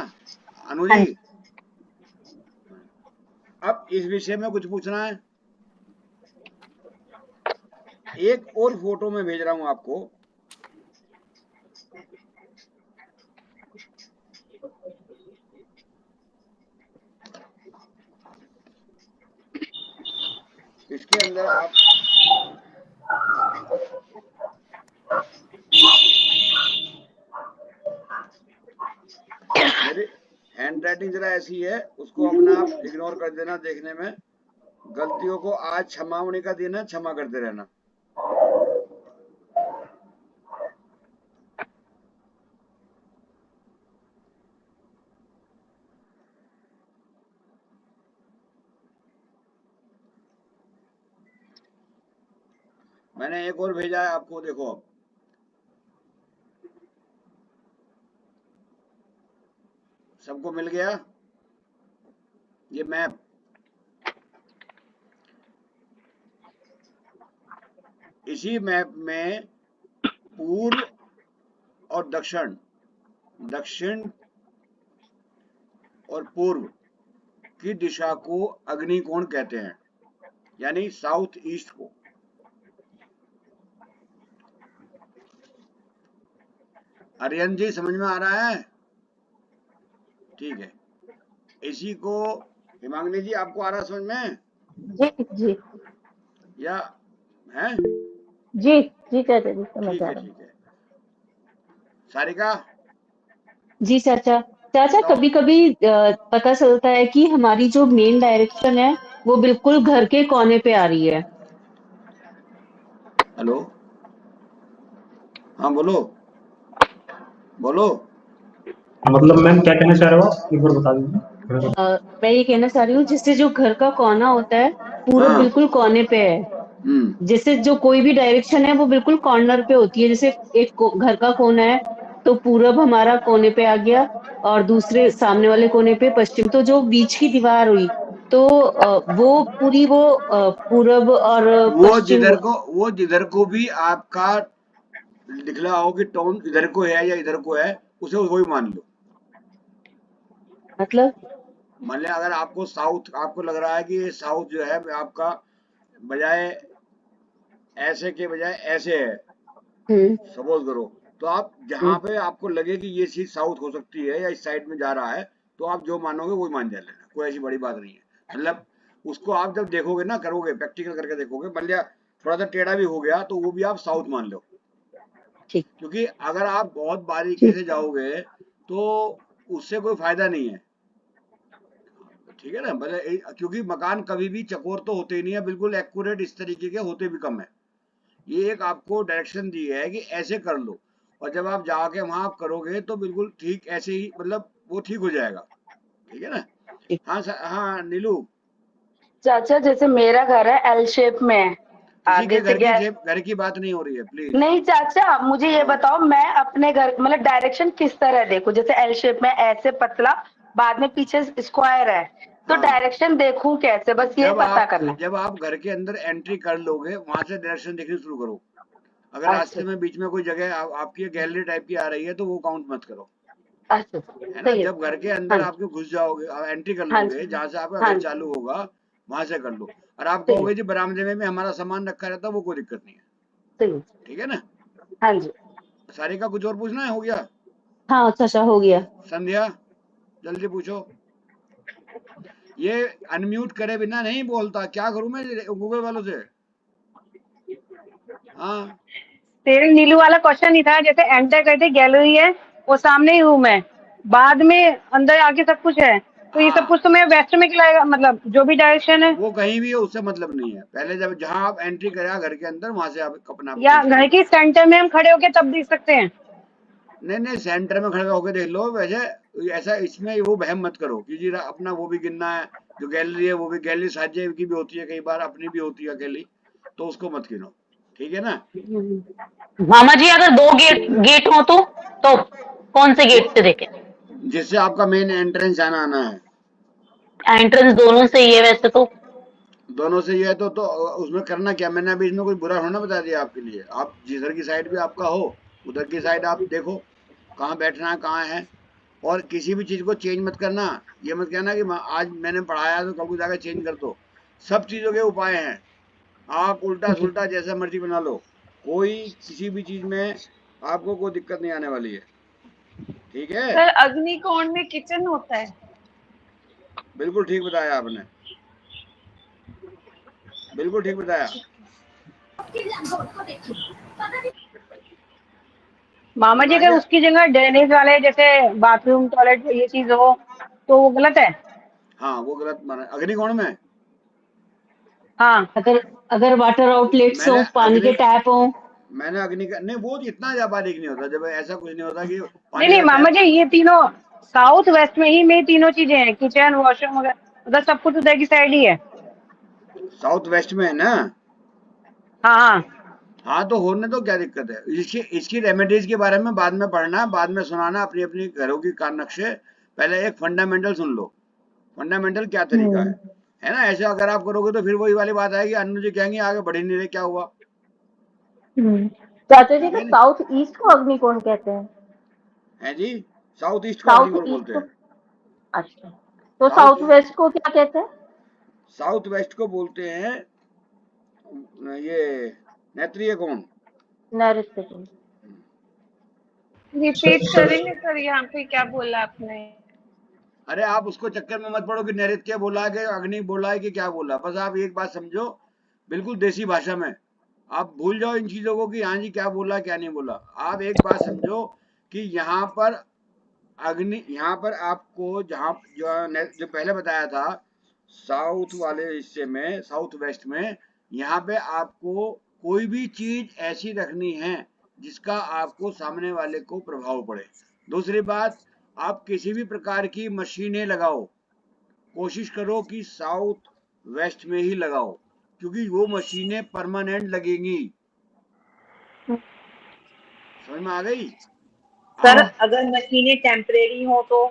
अनु जी? अब इस विषय में कुछ पूछना है? एक और फोटो में भेज रहा हूं आपको, इसके अंदर आप मेरी हैंड राइटिंग जरा ऐसी है, उसको अपने आप इग्नोर कर देना, देखने में गलतियों को आज क्षमावणी का दिन है, क्षमा करते रहना। मैंने एक और भेजा है आपको, देखो, सबको मिल गया ये मैप? इसी मैप में पूर्व और दक्षिण, दक्षिण और पूर्व की दिशा को अग्निकोण कहते हैं, यानी साउथ ईस्ट को। आर्यन जी, समझ में आ रहा है? ठीक है, इसी को हिमांगनी जी आपको आ रहा समझ में? जी जी। या हैं? जी जी चाचा जी समझ ठीक आ है, रहा है। ठीक है। सारिका जी चाचा। चाचा बताओ। कभी कभी पता चलता है कि हमारी जो मेन डायरेक्शन है वो बिल्कुल घर के कोने पे आ रही है। हेलो, हाँ बोलो बोलो। मतलब मैम क्या कहना चाह रहे हो आप, एक बार बता दीजिए। मैं ये कहना चाह रही हूँ जिससे जो घर का कोना होता है पूरब हाँ। बिल्कुल कोने पे है। हम्म। जैसे जो कोई भी डायरेक्शन है वो बिल्कुल कॉर्नर पे होती है। जैसे एक घर का कोना है तो पूरब हमारा कोने पे आ गया और दूसरे सामने वाले कोने पे पश्चिम। तो जो बीच की दीवार हुई तो वो पूरी वो पूरब और पश्चिम। वो जिधर को भी आपका दिख रहा हो कि टोन इधर को है या इधर को है, उसे वही मान लो। मतलब मान लिया अगर आपको साउथ, आपको लग रहा है कि ये साउथ जो है आपका बजाय ऐसे के बजाय ऐसे है, हम्म सपोज करो, तो आप जहां हम्म, पे आपको लगे कि ये चीज साउथ हो सकती है या इस साइड में जा रहा है, तो आप जो मानोगे वही मान जा लेना, कोई ऐसी बड़ी बात नहीं है। मतलब उसको आप जब देखोगे ना, करोगे प्रैक्टिकल करके देखोगे, मान लिया थोड़ा सा टेढ़ा भी हो गया तो वो भी आप साउथ मान लो। ठीक क्योंकि अगर आप बहुत बारीकी ठीक। से जाओगे तो उससे कोई फायदा नहीं है। ठीक है ना, मतलब क्योंकि मकान कभी भी चकोर तो होते ही नहीं है, बिल्कुल एक्यूरेट इस तरीके के होते भी कम है। ये एक आपको डायरेक्शन दी है कि ऐसे कर लो, और जब आप जाके वहां आप करोगे तो बिल्कुल ठीक ऐसे ही, मतलब वो ठीक हो जाएगा। ठीक है ना। ठीक। हाँ हाँ नीलू, चाचा जैसे मेरा घर है एल शेप में है, किसी आगे के से घर की बात नहीं हो रही है प्लीज। नहीं चाचा मुझे ये हाँ बताओ मैं अपने घर मतलब डायरेक्शन किस तरह देखूं, जैसे एल शेप में ऐसे पतला, बाद में पीछे स्क्वायर है, तो हाँ। डायरेक्शन देखूं कैसे, बस ये पता करना है। जब आप घर के अंदर एंट्री कर लोगे, वहां से डायरेक्शन देखनी शुरू करो। अगर अच्छा रास्ते में बीच में कोई जगह आपकी गैलरी टाइप की आ रही है तो वो काउंट मत करो। अच्छा है ना, सही है। जब घर के हाँ अंदर आपके घुस जाओगे, आप एंट्री कर हाँ लोगे, जी जहां से आपका हाँ घर जी चालू होगा वहां से कर लो। और आप सही है कहोगे जी बरामदे में हमारा सामान रखा रहता है, वो कोई दिक्कत नहीं है। सही है। ठीक है ना। हाँ जी सारे का कुछ और पूछना है, हो गया? हाँ चाचा हो गया। संध्या जल्दी पूछो। ये अनम्यूट करे बिना नहीं बोलता, क्या करूं मैं गूगल वालों से? हाँ तेरे नीलू वाला क्वेश्चन नहीं था, जैसे एंटर करते गैलरी है वो सामने ही रूम है, बाद में अंदर आके सब कुछ है, तो ये सब हाँ, कुछ तो मैं वेस्ट में खिलाएगा, मतलब जो भी डायरेक्शन है, वो कहीं भी है उससे मतलब नहीं है। पहले जब जहां आप एंट्री करा घर के अंदर, वहां से आप अपना या घर इंस्ट्रूमेंट। की सेंटर में हम खड़े होके तब देख सकते हैं। नहीं नहीं, सेंटर में खड़े होकर देख लो। वैसे ऐसा इसमें वो वहम मत करो कि जी अपना वो भी गिनना है। जो गैलरी है वो भी गैलरी साझे की भी होती है, कई बार अपनी भी होती है अकेली, तो उसको मत गिनो। ठीक है ना। मामा जी अगर दो गेट गेट हो तो कौन से वो गेट से देखें? जिससे आपका मेन एंट्रेंस जाना आना है, एंट्रेंस दोनों से ही है वैसे तो। दोनों से ये है तो उसमें करना क्या, मैंने अभी इसमें कोई बुरा होना बता दिया आपके लिए। आप जिधर की साइड भी आपका हो, उधर की साइड आप देखो कहाँ बैठना है, कहाँ है। और किसी भी चीज को चेंज मत करना। ये मत कहना कि आज मैंने पढ़ाया तो कल को जाकर चेंज कर दो। सब चीजों के उपाय हैं, आप उल्टा जी सुल्टा जैसा मर्जी बना लो। कोई किसी भी चीज में आपको कोई दिक्कत नहीं आने वाली है। ठीक है। सर अग्निकोण में किचन होता है? बिल्कुल ठीक बताया आपने, बिल्कुल ठीक बताया। मामा जी अगर बताया। उसकी जगह ड्रेनेज वाले जैसे बाथरूम टॉयलेट ये चीज हो तो वो गलत है। हाँ वो गलत माना अग्निकोण में। हाँ अगर अगर वाटर आउटलेट्स हो मैंने पानी के अग्नि टैप हो। मैंने अग्नि का नहीं, वो इतना ज्यादा बारीक नहीं होता। जब ऐसा कुछ नहीं होता कि नहीं पानी नहीं का मामा टैप। जी, ये तीनों साउथ वेस्ट में ही में तीनों चीजें हैं, किचन वॉशरूम वगैरह, मतलब सब कुछ उधर की साइड ही है। साउथ वेस्ट में है ना। हाँ हाँ हाँ तो होने तो क्या दिक्कत है। इसकी रेमेडीज के बारे में बाद में पढ़ना, बाद में सुनाना अपनी अपनी घरों की कार नक्शे। पहले एक फंडामेंटल सुन लो, फंडामेंटल क्या तरीका है ना। ऐसे अगर आप करोगे तो फिर वही वाली बात आएगी, अन्नू जी कहेंगे आगे बढ़ ही नहीं रहे, क्या हुआ। चाचा जी ठीक तो है नी, साउथ ईस्ट को अग्निकोण कहते हैं। है जी। साउथ ईस्ट को साउथ अग्निकोण ईस्ट बोलते को हैं। अच्छा, तो साउथ साउथ वेस्ट को क्या कहते हैं? साउथ वेस्ट को बोलते हैं ये नैत्रिय कोण। नैऋत्य कोण। रिपीट करेंगे सर, यहाँ पे क्या बोला आपने? अरे आप उसको चक्कर में मत पड़ो कि नैऋत्य बोला है कि अग्नि बोला है कि क्या बोला। बस आप एक बात समझो, बिल्कुल देसी भाषा में, आप भूल जाओ इन चीजों को कि हाँ जी क्या बोला क्या नहीं बोला। आप एक बात समझो कि यहाँ पर अग्नि, यहाँ पर आपको जहाँ जो पहले बताया था साउथ वाले हिस्से में, साउथ वेस्ट में, यहाँ पे आपको कोई भी चीज ऐसी रखनी है जिसका आपको सामने वाले को प्रभाव पड़े। दूसरी बात, आप किसी भी प्रकार की मशीनें लगाओ, कोशिश करो कि साउथ वेस्ट में ही लगाओ, क्योंकि वो मशीनें परमानेंट लगेंगी। समझ में आ गई? सर अगर मशीनें टेम्परेरी हो तो?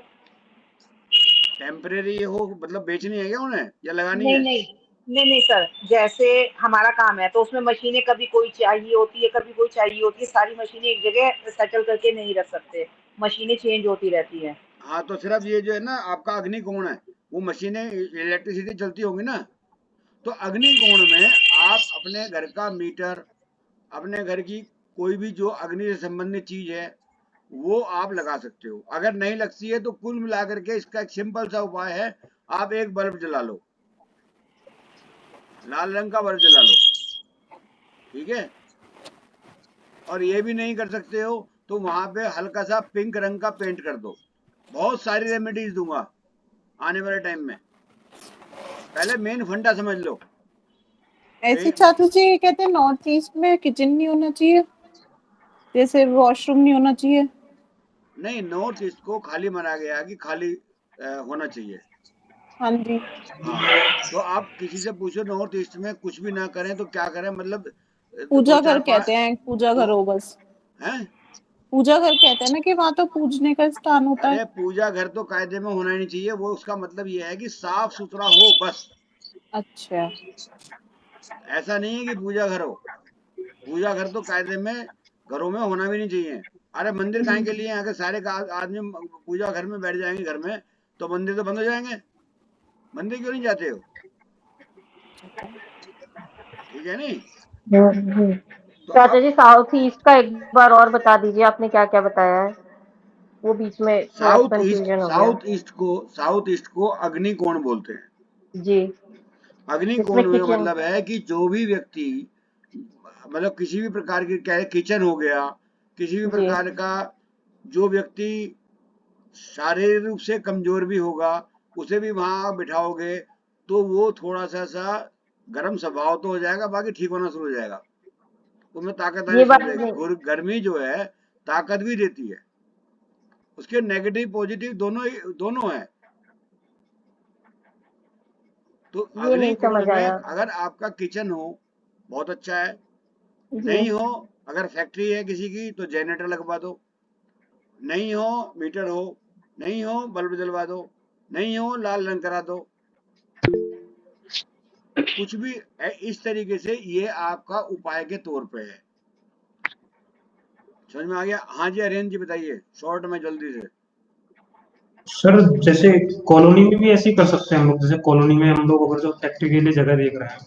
टेम्परेरी हो मतलब बेचनी है क्या उन्हें या लगानी नहीं है? नहीं नहीं नहीं सर, जैसे हमारा काम है तो उसमें मशीनें कभी कोई चाहिए होती है, कभी कोई चाहिए होती है, सारी मशीनें एक जगह सेटल करके नहीं रख सकते, मशीनें चेंज होती रहती है। हाँ, तो सिर्फ ये जो है ना आपका अग्निकोण है, वो मशीनें इलेक्ट्रिसिटी चलती होंगी ना, तो अग्निकोण में आप अपने घर का मीटर, अपने घर की कोई भी जो अग्नि से संबंधित चीज है वो आप लगा सकते हो। अगर नहीं लगती है तो कुल मिलाकर के इसका एक सिंपल सा उपाय है, आप एक बल्ब जला लो, लाल रंग का बल्ब जला लो, ठीक है? और ये भी नहीं कर सकते हो तो वहां पे हल्का सा पिंक रंग का पेंट कर दो। बहुत सारी रेमेडीज दूंगा आने वाले टाइम में, पहले मेन फंडा समझ लो। ऐसे चाचा जी कहते हैं नॉर्थ ईस्ट में किचन नहीं होना चाहिए, जैसे वॉशरूम नहीं होना चाहिए। नहीं, नॉर्थ ईस्ट को खाली माना गया कि खाली होना चाहिए। हाँ जी। हाँ, तो आप किसी से पूछो नॉर्थ ईस्ट में कुछ भी ना करें तो क्या करें, मतलब पूजा घर कहते हैं, पूजा घर हो बस। हैं? पूजा घर कहते हैं ना कि वहाँ तो पूजने का स्थान होता है। अरे पूजा घर तो कायदे में होना ही नहीं चाहिए, वो उसका मतलब ये है कि साफ सुथरा हो बस। अच्छा, ऐसा नहीं है कि पूजा घर हो, पूजा घर तो कायदे में घरों में होना भी नहीं चाहिए। अरे मंदिर काहे के लिए? अगर सारे आदमी पूजा घर में बैठ जाएंगे घर में तो मंदिर तो बंद हो जाएंगे। मंदिर क्यों नहीं जाते हो? ठीक है नहीं? तो चाचा जी साउथ ईस्ट का एक बार और बता दीजिए, आपने क्या क्या बताया है, वो बीच में थोड़ा कंफ्यूजन हो गया। साउथ ईस्ट को अग्निकोण बोलते हैं जी। अग्निकोण में मतलब है कि जो भी व्यक्ति, मतलब किसी भी प्रकार की, क्या है, किचन हो गया, किसी भी प्रकार का जो व्यक्ति शारीरिक रूप से कमजोर भी होगा उसे भी वहां बिठाओगे तो वो थोड़ा सा गर्म स्वभाव तो हो जाएगा, बाकी ठीक होना शुरू हो जाएगा, उसमें ताकत आनी शुरू हो जाएगी। गर्मी जो है ताकत भी देती है, उसके नेगेटिव पॉजिटिव दोनों है। तो अग्निकोण में अगर आपका किचन हो बहुत अच्छा है, नहीं हो, अगर फैक्ट्री है किसी की तो जनरेटर लगवा दो, नहीं हो मीटर हो, नहीं हो बल्ब जलवा दो, नहीं हो लाल रंग करा दो, कुछ भी इस तरीके से ये आपका उपाय के तौर पे है। समझ में आ गया? हाँ जी अरेन जी बताइए शॉर्ट में जल्दी से। सर जैसे कॉलोनी में भी ऐसे ही कर सकते हैं हम लोग, जैसे कॉलोनी में हम लोग अगर जो फैक्ट्री के लिए जगह देख रहे हैं।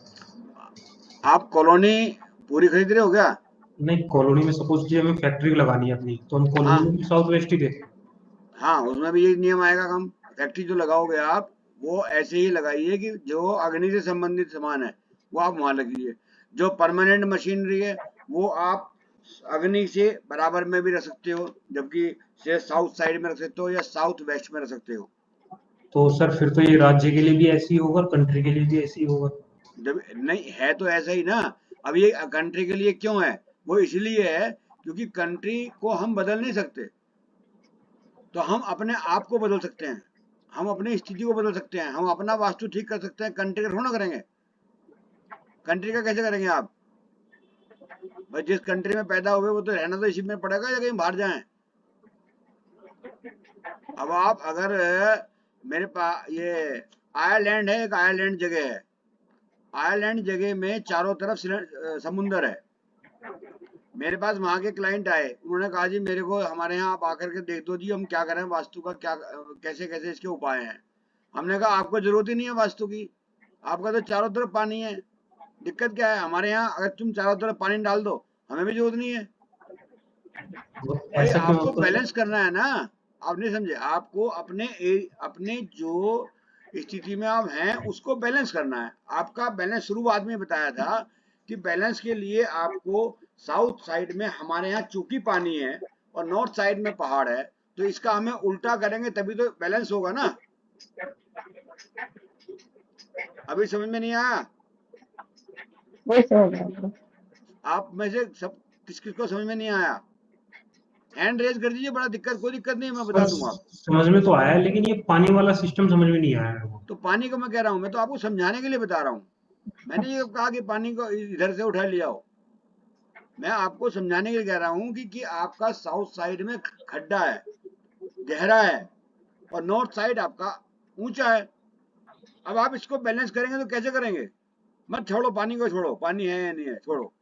आप कॉलोनी पूरी खरीद रहे हो क्या? नहीं, कॉलोनी में सपोज कीजिए हमें फैक्ट्री लगानी है अपनी, तो हम कॉलोनी में भी साउथ वेस्ट ही देखें। हाँ, उसमें भी यही नियम आएगा। हम फैक्ट्री जो लगाओगे आप वो ऐसे ही लगाइए कि जो अग्नि से संबंधित सामान है वो आप वहां लगिए। जो परमानेंट मशीनरी है वो आप अग्नि से बराबर में भी रख सकते हो, जबकि से साउथ साइड में रख सकते हो या साउथ वेस्ट में रख सकते हो। तो सर फिर तो ये राज्य के लिए भी ऐसे ही होगा, कंट्री के लिए भी ऐसे ही होगा? जब नहीं है तो ऐसा ही ना। अब ये कंट्री के लिए क्यों है? वो इसलिए है क्योंकि कंट्री को हम बदल नहीं सकते, तो हम अपने आप को बदल सकते हैं, हम अपनी स्थिति को बदल सकते हैं, हम अपना वास्तु ठीक कर सकते हैं। कंट्री का थोड़ा ना करेंगे। कंट्री का कैसे करेंगे आप? भाई जिस कंट्री में पैदा हुए वो तो रहना तो इसी में पड़ेगा या कहीं बाहर जाएं? अब आप अगर मेरे पास ये आयरलैंड है, एक आयरलैंड जगह है, आयरलैंड जगह में चारों तरफ समुंदर है। मेरे पास वहां के क्लाइंट आए, उन्होंने कहा जी मेरे को हमारे यहाँ आप आकर के देख दो जी, हम क्या करें वास्तु का, क्या कैसे कैसे इसके उपाय हैं। हमने कहा आपको जरूरत ही नहीं है वास्तु की, आपका तो चारों तरफ पानी है, दिक्कत क्या है? हमारे यहाँ अगर तुम चारों तरफ पानी डाल दो हमें भी जरूरत नहीं है। भाई आपको बैलेंस करना है ना, आप नहीं समझे? आपको अपने जो स्थिति में आप हैं उसको बैलेंस करना है। आपका बैलेंस शुरुआत में बताया था कि बैलेंस के लिए आपको साउथ साइड में हमारे यहाँ चूंकि पानी है और नॉर्थ साइड में पहाड़ है, तो इसका हमें उल्टा करेंगे तभी तो बैलेंस होगा ना। अभी समझ में नहीं आया? आप में से सब किस को समझ में नहीं आया? हैंड रेज कर दीजिए, बड़ा कोई दिक्कत नहीं है, मैं बता दूंगा। समझ में तो आया, लेकिन ये पानी वाला सिस्टम समझ में नहीं आया मेरे को। तो पानी को मैं कह रहा हूँ, मैं तो आपको समझाने के लिए बता रहा हूँ। मैंने ये कहा कि पानी को इधर से उठा लिया हो, मैं आपको समझाने के लिए कह रहा हूँ कि आपका साउथ साइड में खड्डा है, गहरा है, और नॉर्थ साइड आपका ऊंचा है। अब आप इसको बैलेंस करेंगे तो कैसे करेंगे? मत छोड़ो पानी को, छोड़ो पानी है या नहीं है, छोड़ो।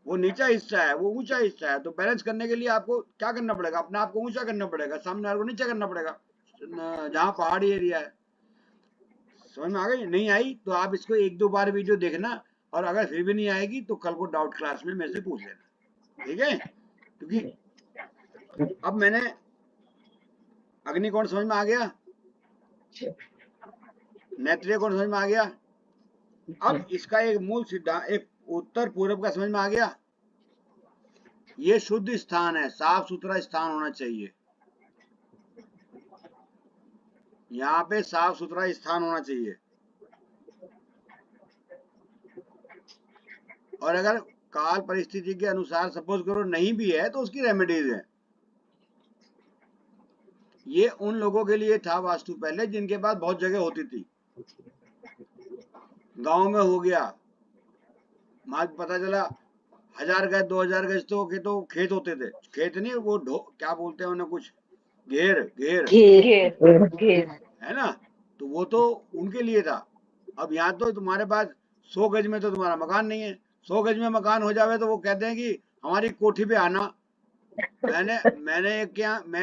वो नीचा हिस्सा है, वो ऊंचा हिस्सा है, तो बैलेंस करने के लिए आपको क्या करना पड़ेगा? अपने आप को ऊंचा करना पड़ेगा, सामने वाले को नीचा करना पड़ेगा, जहाँ पहाड़ी एरिया है। समझ में आ गई? नहीं आई तो आप इसको 1-2 बार वीडियो देखना, और अगर फिर भी नहीं आएगी तो कल को डाउट क्लास में मेरे से पूछ लेना, ठीक है? क्योंकि अब मैंने अग्निकोण समझ में आ गया, नेत्रीय कोण समझ में आ गया। अब इसका एक मूल सिद्धांत, एक उत्तर पूर्व का समझ में आ गया। ये शुद्ध स्थान है, साफ सुथरा स्थान होना चाहिए, यहाँ पे साफ सुथरा स्थान होना चाहिए। और अगर काल परिस्थिति के अनुसार सपोज करो नहीं भी है तो उसकी रेमेडीज है। ये उन लोगों के लिए था वास्तु पहले जिनके पास बहुत जगह होती थी, गांव में हो गया, आज पता चला 1000 गज 2000 गज तो खेत होते थे, खेत नहीं वो क्या बोलते हैं उन्हें, कुछ घेर घेर घेर घेर है ना, तो वो तो उनके लिए था। अब यहाँ तो तुम्हारे पास 100 गज में तो तुम्हारा मकान नहीं है, 100 गज में मकान हो जावे तो वो कहते हैं कि हमारी कोठी पे आना। मैं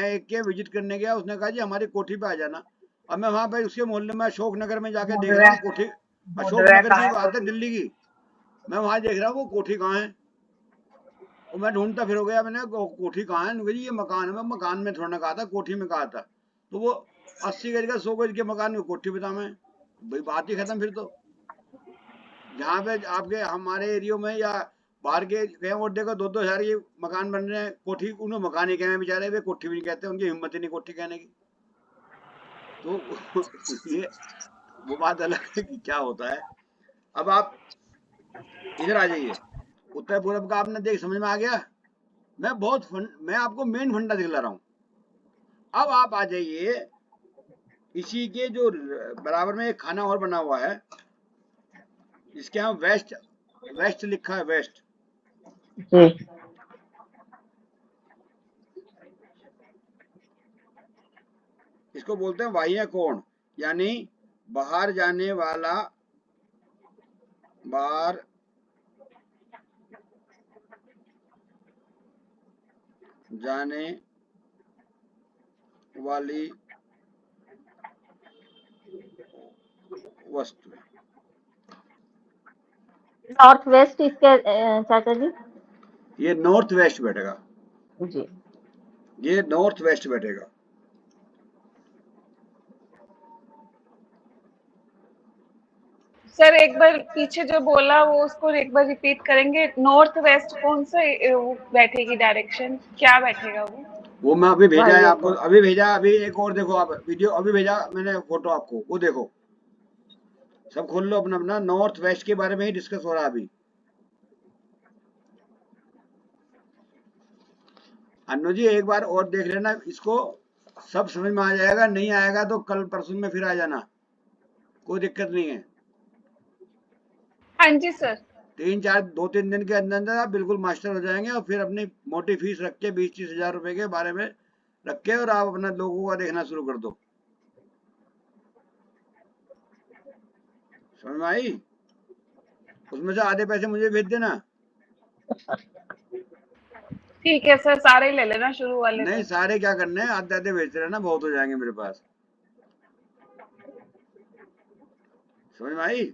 एक के विजिट करने गया, उसने कहा जी हमारी कोठी पे आ जाना। अब मैं वहां पे उसके मोहल्ले में अशोक नगर में जाके देख रहा हूँ कोठी, अशोक नगर की बात है दिल्ली की, मैं वहां देख रहा हूँ वो कोठी कहाँ है, और मैं ढूंढता फिर हो गया, मैंने कोठी कहाँ है, ये मकान है। मैं मकान में थोड़ा ना कहा था, कोठी में कहा था। तो वो 80 गज का 100 गज के मकान में कोठी बता मैं, भाई बात ही खत्म। फिर तो जहाँ पे आपके हमारे एरियो में या बाहर के कहीं और देखो 2-2 हजार के मकान बन रहे हैं, कोठी उन्हें मकान ही कहने बेचारे, वे कोठी भी नहीं कहते, उनकी हिम्मत ही नहीं कोठी कहने की। तो ये वो बात अलग है कि क्या होता है। अब आप इधर आ जाइए, उत्तर पूर्व का आपने देख समझ में आ गया। मैं आपको मेन फंडा दिखला रहा हूँ। अब आप आ जाइए, इसी के जो बराबर में एक खाना और बना हुआ है, इसके यहाँ वेस्ट लिखा है, वेस्ट। इसको बोलते हैं बाह्य कोण, यानी बाहर जाने वाला, बाहर जाने वाली वस्तु। नॉर्थ वेस्ट इसके चाचा जी, ये नॉर्थ वेस्ट बैठेगा जी, ये नॉर्थ वेस्ट बैठेगा। सर एक बार पीछे जो बोला वो उसको एक बार रिपीट करेंगे। नॉर्थ वेस्ट कौन सा बैठेगी डायरेक्शन, क्या बैठेगा वो मैं अभी भेजा है आपको, अभी भेजा, अभी एक और देखो आप वीडियो, अभी भेजा मैंने फोटो आपको, वो देखो, सब खोल लो अपना अपना। नॉर्थ वेस्ट के बारे में ही डिस्कस हो रहा है अभी। अन्नू जी एक बार और देख लेना, इसको सब समझ में आ जाएगा, नहीं आएगा तो कल परसों में फिर आ जाना, कोई दिक्कत नहीं है। हाँ जी सर। 2-3 दिन के अंदर आप बिल्कुल मास्टर हो जाएंगे, और फिर अपनी मोटी फीस रख के 20-30 हजार रुपए के बारे में रख के, और आप अपना लोगों का देखना शुरू कर दो। समझ में आई? उसमें से आधे पैसे मुझे भेज देना। ठीक है सर, सारे ले लेना शुरू वाले। नहीं सारे क्या करने हैं, आधे आधे भेजते रहना, बहुत हो जाएंगे मेरे पास। समझ में आई?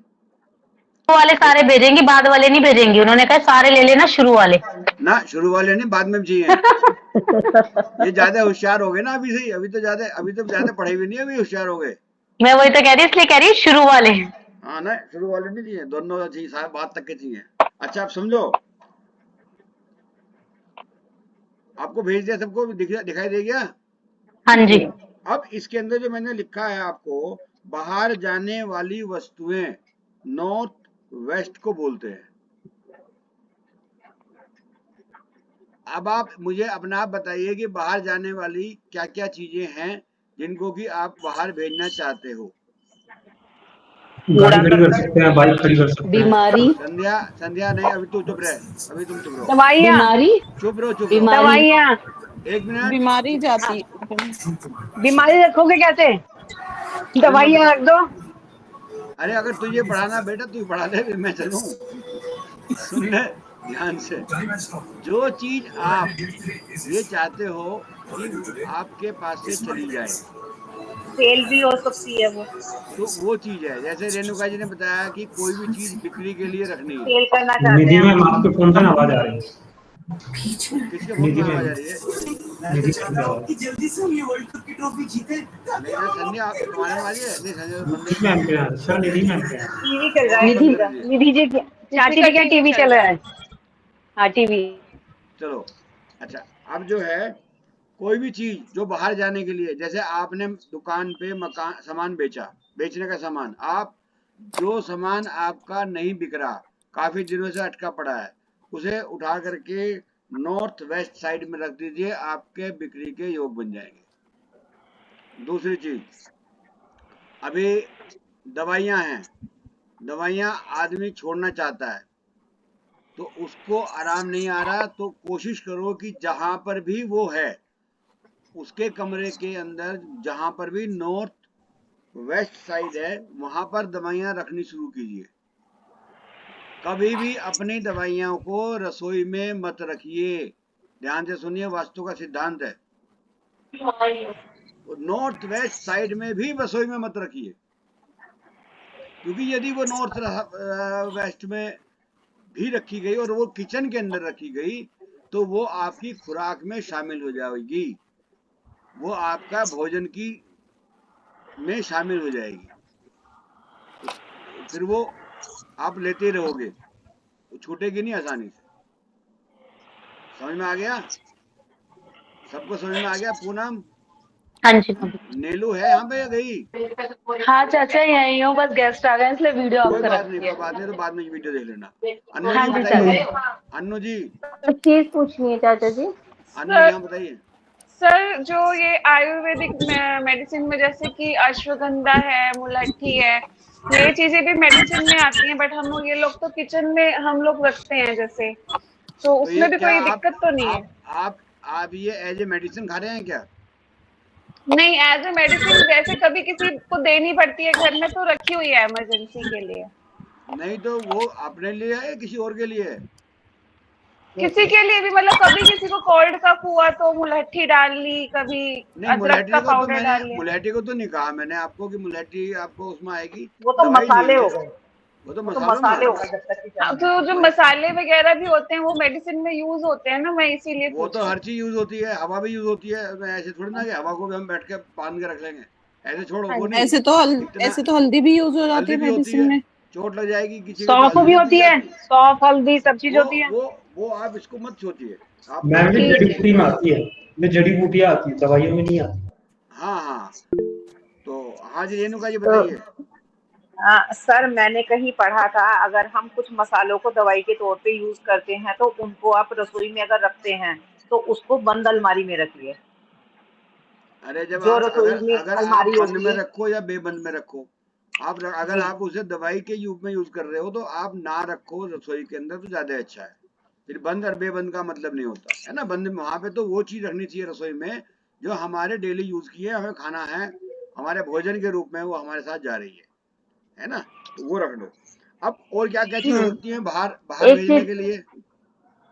वाले सारे भेजेंगे, बाद वाले नहीं भेजेंगे, उन्होंने कहा सारे ले लेना शुरू वाले। ना शुरू वाले नहीं, बाद में भी चाहिए। ये ज्यादा होशियार हो गए ना अभी से, अभी तो ज्यादा पढ़े भी नहीं, अभी होशियार हो गए। मैं वही तो कह रही, इसलिए कह रही शुरू वाले। हाँ ना, शुरू वाले नहीं चाहिए, दोनों चाहिए, बात तक के चाहिए। अच्छा आप समझो, आपको भेज दिया, सबको दिखाई दे गया? हाँ जी। अब इसके अंदर जो मैंने लिखा है आपको, बाहर जाने वाली वस्तुएं नॉर्थ वेस्ट को बोलते हैं। अब आप मुझे अपना आप बताइए कि बाहर जाने वाली क्या क्या चीजें हैं जिनको कि आप बाहर भेजना चाहते हो। गाड़ी खड़ी कर सकते हैं, बाइक खड़ी कर सकते हैं। बीमारी, संध्या, संध्या नहीं, अभी तू चुप रहे, अभी तुम चुप रहो, दवाइयाँ, बीमारी, चुप रहो, चुप रहो, बीमारी, दवाइयाँ, एक मिनट। बीमारी जाती बीमारी रखोगे कैसे? अरे दवाइयाँ रख दो। अरे अगर तुझे पढ़ाना बेटा तू पढ़ा दे, फिर मैं चलूं। सुन ले ध्यान से, जो चीज आप ये चाहते हो कि आपके पास से चली जाए, फेल भी हो सकती है वो, तो वो चीज है। जैसे रेणुका जी ने बताया कि कोई भी चीज बिक्री के लिए रखनी है। फेल करना चाहते निधि हैं। मैम आपके फोन से ना आवाज आ रही है। किसके फोन निधि में आवाज मैम, आ रही है? निधि मैम की आवाज। नहीं संध्या तुम्हारे में आ रही है? नहीं संध्या तो बंद निधि मैम के यहाँ सर, निधि मैम के यहाँ। टीवी चल रहा है निधि, किसी का, निधि जी की, चाची जी का टीवी चल रहा है। हाँ टीवी। चलो अच्छा, अब जो है कोई भी चीज जो बाहर जाने के लिए, जैसे आपने दुकान पे मकान सामान बेचा, बेचने का सामान, आप जो सामान आपका नहीं बिक रहा, काफी दिनों से अटका पड़ा है, उसे उठा करके नॉर्थ वेस्ट साइड में रख दीजिए, आपके बिक्री के योग बन जाएंगे। दूसरी चीज, अभी दवाइयां हैं, दवाइयां आदमी छोड़ना चाहता है, तो उसको आराम नहीं आ रहा, तो कोशिश करो कि जहां पर भी वो है उसके कमरे के अंदर, जहां पर भी नॉर्थ वेस्ट साइड है, वहां पर दवाइयां रखनी शुरू कीजिए। कभी भी अपनी दवाइयों को रसोई में मत रखिए, ध्यान से सुनिए, वास्तु का सिद्धांत है। नॉर्थ वेस्ट साइड में भी रसोई में मत रखिए, क्योंकि यदि वो नॉर्थ वेस्ट में भी रखी गई और वो किचन के अंदर रखी गई, तो वो आपकी खुराक में शामिल हो जाएगी, वो आपका भोजन की में शामिल हो जाएगी, फिर वो आप लेते रहोगे, वो छूटेगी नहीं आसानी से। समझ में आ गया? सबको समझ में आ गया? पूनम, हाँ जी। नीलू है यहाँ पे या गई? हाँ चाचा यही हूँ, बस गेस्ट आ गए इसलिए वीडियो ऑफ कोई कर बात नहीं, रखी है। कोई बात नहीं, तो बाद में वीडियो देख लेना। अन्नू हाँ जी जी बताइए, चाचा, अन्नू जी, एक चीज पूछनी है चाचा जी। अन्नू जी हाँ बताइए। सर जो ये आयुर्वेदिक मेडिसिन में जैसे कि अश्वगंधा है, मुलट्ठी है, ये चीजें भी मेडिसिन में आती हैं, बट हम ये लोग तो किचन में हम लोग रखते हैं जैसे, तो तो ये उसमें भी क्या कोई दिक्कत तो नहीं है? आप ये एज ए मेडिसिन खा रहे हैं क्या? नहीं, एज ए मेडिसिन वैसे कभी किसी को देनी पड़ती है घर में, तो रखी हुई है इमरजेंसी के लिए। नहीं तो वो अपने लिए है किसी और के लिए है? किसी के लिए भी, मतलब कभी किसी को कोल्ड कफ हुआ तो मुलट्ठी डाल ली, कभी नहीं, अदरक का पाउडर डाल लिया। मुलैठी को तो नहीं कहा मैंने आपको कि मुलैठी आपको उसमें आएगी, वो तो दवाई मसाले नहीं हो है, गए, वो तो वो तो मसालों में मसाले है। हो गए जब तक कि हाँ, तो जो मसाले वगैरह भी होते हैं वो मेडिसिन में यूज होते हैं ना, मैं इसीलिए वो पूछ तो रही हर हूँ। चीज यूज होती है, हवा भी यूज होती है, ऐसे थोड़ी ना कि हवा को भी हम बैठ के बांध के रख लेंगे, ऐसे छोड़ो वो नहीं। इतना ऐसे तो हल्दी भी यूज हो जाती हल्दी है भी होती मेडिसिन है, में। चोट लग जाएगी किसी को तो सौंफ हल्दी भी भी दी होती है, जाती है। सौंफ हल्दी सब चीज होती है। वो आप इसको मत सोचिए, आप मैम ये सोचिए जड़ी बूटी में आती है, ये जड़ी बूटियां आती है, दवाइयों में नहीं आती। हाँ हाँ, तो हाँ जी रेणुका जी तो बताइए। सर मैंने कहीं पढ़ा था, अगर हम कुछ मसालों को दवाई के तौर पे यूज करते हैं तो उनको आप रसोई में अगर रखते हैं तो उसको बंद अलमारी में रखिए। अरे जब जो आप रसोई में अगर आप अलमारी बंद होती में है रखो या बेबंद में रखो, अगर जी, आप उसे दवाई के रूप में यूज कर रहे हो तो आप ना रखो रसोई के अंदर, तो ज्यादा अच्छा है। फिर बंद और बेबंद का मतलब नहीं होता है ना, बंद वहां पे तो वो चीज रखनी चाहिए रसोई में जो हमारे डेली यूज की है, हमें खाना है, हमारे भोजन के रूप में वो हमारे साथ जा रही है ना, तो वो रख लो। अब और क्या क्या चीज हो सकती है बाहर बाहर एक भेजने चीज के लिए?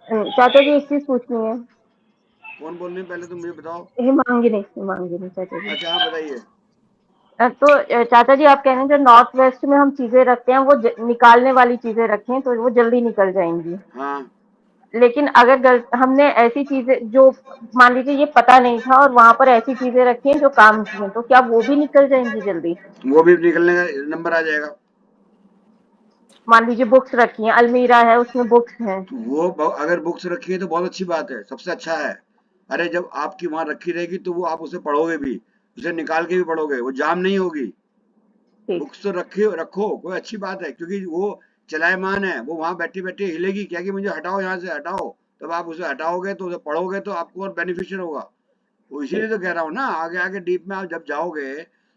चाचा जी, एक चीज पूछनी है। कौन बोल रहे हैं पहले तुम मुझे बताओ। हिमांगिनी, हिमांगिनी चाचा जी। अच्छा हाँ बताइए। तो चाचा जी आप कह रहे हैं जो नॉर्थ वेस्ट में हम चीजें रखते हैं वो निकालने वाली चीजें रखें तो वो जल्दी निकल जाएंगी। हाँ, लेकिन अगर हमने ऐसी चीजें जो मान लीजिए ये पता नहीं था और वहां पर ऐसी चीजें रखी हैं जो काम की हैं, तो क्या वो भी निकल जाएंगी जल्दी? वो भी निकलने का नंबर आ जाएगा। मान लीजिए बुक्स रखी हैं, अलमीरा है उसमें बुक्स हैं। तो वो अगर बुक्स रखी है तो बहुत अच्छी बात है, सबसे अच्छा है। अरे जब आपकी वहां रखी रहेगी तो वो आप उसे पढ़ोगे भी, उसे निकाल के भी पढ़ोगे, वो जाम नहीं होगी। ठीक। बुक्स तो रखो, कोई अच्छी बात है, क्योंकि वो चलायमान है, वो वहां बैठे बैठे हिलेगी क्या कि मुझे हटाओ यहाँ से हटाओ, तब आप उसे हटाओगे तो उसे पढ़ोगे तो आपको और बेनिफिशियल होगा। वो इसीलिए तो कह रहा हूँ ना, आगे आगे डीप में आप जब जाओगे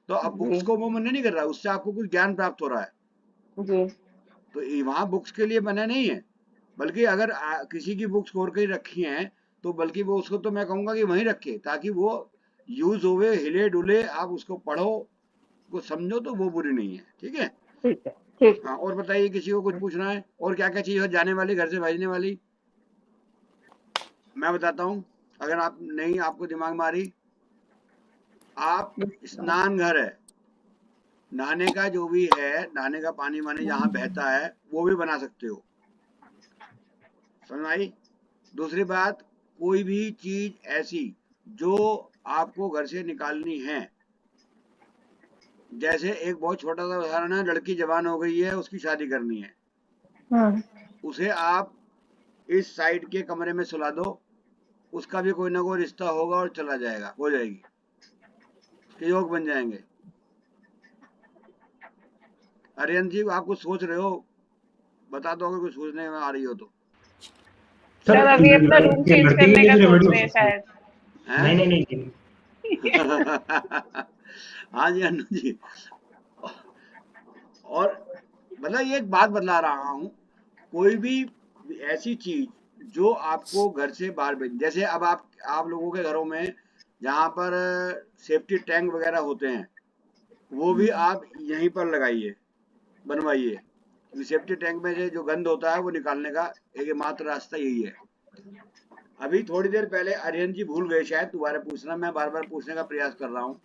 तो अब बुक्स जी को वो मना नहीं कर रहा, उससे आपको कुछ ज्ञान प्राप्त हो रहा है, जी तो वहां बुक्स के लिए बना नहीं है। बल्कि अगर किसी की बुक्स खोर के रखी हैं तो बल्कि वो उसको तो मैं कहूंगा कि वहीं रखे, ताकि वो यूज होवे, हिले डुले, आप उसको पढ़ो, को समझो, तो वो बुरी नहीं है। ठीक है, ठीक है। ठीक। हाँ। और बताइए, किसी को कुछ पूछना है? और क्या क्या चीज है जाने वाली, घर से भेजने वाली? मैं बताता हूँ, अगर आप नहीं, आपको दिमाग में आ रही, आप स्नान घर है, नहाने का जो भी है, नहाने का पानी वानी जहाँ बहता है वो भी बना सकते हो, समझ आई? दूसरी बात, कोई भी चीज ऐसी जो आपको घर से निकालनी है, जैसे एक बहुत छोटा सा उदाहरण है, लड़की जवान हो गई है, उसकी शादी करनी है, उसे आप इस साइड के कमरे में सुला दो, उसका भी कोई ना कोई रिश्ता होगा और चला जाएगा, हो जाएगी, उसके योग बन जाएंगे। आर्यन जी, आप कुछ सोच रहे हो? बता दो अगर कुछ सोचने में आ रही हो तो। सर अभी अपना रूम चेंज लड़के के करने लिए का भी सोच रेमेडी हो रहे हैं सकती है। शायद। नहीं नहीं नहीं हाँ जी अनु जी, और मतलब ये एक बात बतला रहा हूँ, कोई भी ऐसी चीज जो आपको घर से बाहर भेज, जैसे अब आप लोगों के घरों में जहाँ पर सेफ्टी टैंक वगैरह होते हैं, वो भी आप यहीं पर लगाइए, बनवाइए, क्योंकि सेफ्टी टैंक में से जो गंद होता है वो निकालने का एकमात्र रास्ता यही है। अभी थोड़ी देर पहले आर्यन जी भूल गए शायद, दोबारा पूछना, मैं बार बार पूछने का प्रयास कर रहा हूँ।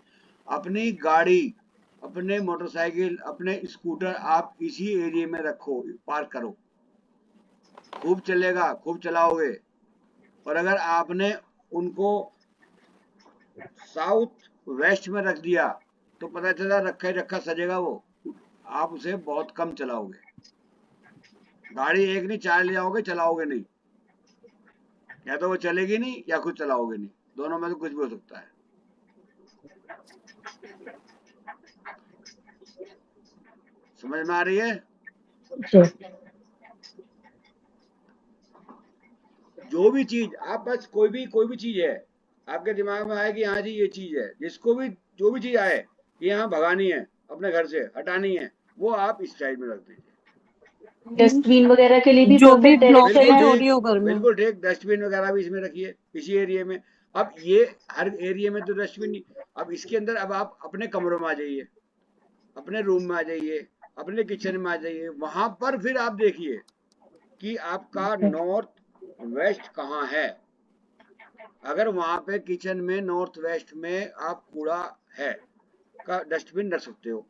अपनी गाड़ी, अपने मोटरसाइकिल, अपने स्कूटर आप इसी एरिया में रखो, पार्क करो, खूब चलेगा, खूब चलाओगे। और अगर आपने उनको साउथ वेस्ट में रख दिया तो पता चला रखा ही रखा सजेगा वो, आप उसे बहुत कम चलाओगे। गाड़ी एक नहीं, चार ले जाओगे, चलाओगे नहीं, या तो वो चलेगी नहीं या खुद चलाओगे नहीं, दोनों में तो कुछ भी हो सकता है। समझ में आ रही है? जो भी चीज आप बस कोई भी चीज है आपके दिमाग में आए कि हाँ जी ये चीज है, जिसको भी जो भी चीज आए कि यहाँ भगानी है, अपने घर से हटानी है, वो आप इस साइड में रख दीजिए। डस्टबिन वगैरह के लिए भी जो भी परफेक्ट डायरेक्शन बिल्कुल है। हो ठीक, रही हो घर में। बिल्कुल ठीक, डस्टबिन वगैरह भी इसमें रखिए, इसी एरिया में। अब ये हर एरिया में तो डस्टबिन नहीं, अब इसके अंदर अब आप अपने कमरों में आ जाइए, अपने रूम में आ जाइए, अपने किचन में आ जाइए, वहां पर फिर आप देखिए कि आपका नॉर्थ वेस्ट कहाँ है। अगर वहां पे किचन में नॉर्थ वेस्ट में आप कूड़ा है का डस्टबिन रख सकते हो,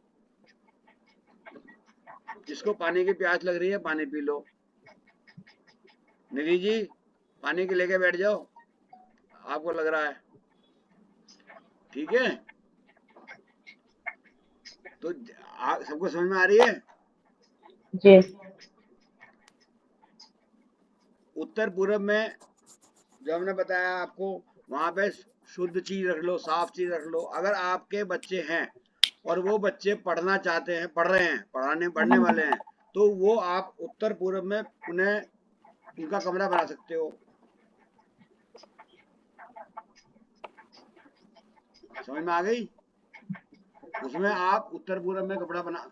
जिसको पानी की प्यास लग रही है पानी पी लो, निधि जी पानी के लेके बैठ जाओ, आपको लग रहा है, ठीक है? तो सबको समझ में आ रही है? जी उत्तर पूर्व में जो हमने बताया आपको, वहां पे शुद्ध चीज रख लो, साफ चीज रख लो। अगर आपके बच्चे हैं और वो बच्चे पढ़ना चाहते हैं, पढ़ रहे हैं, पढ़ने वाले हैं, तो वो आप उत्तर पूर्व में उन्हें उनका कमरा बना सकते हो। समझ में आ गई? उसमें आप उत्तर पूर्व में कपड़ा बना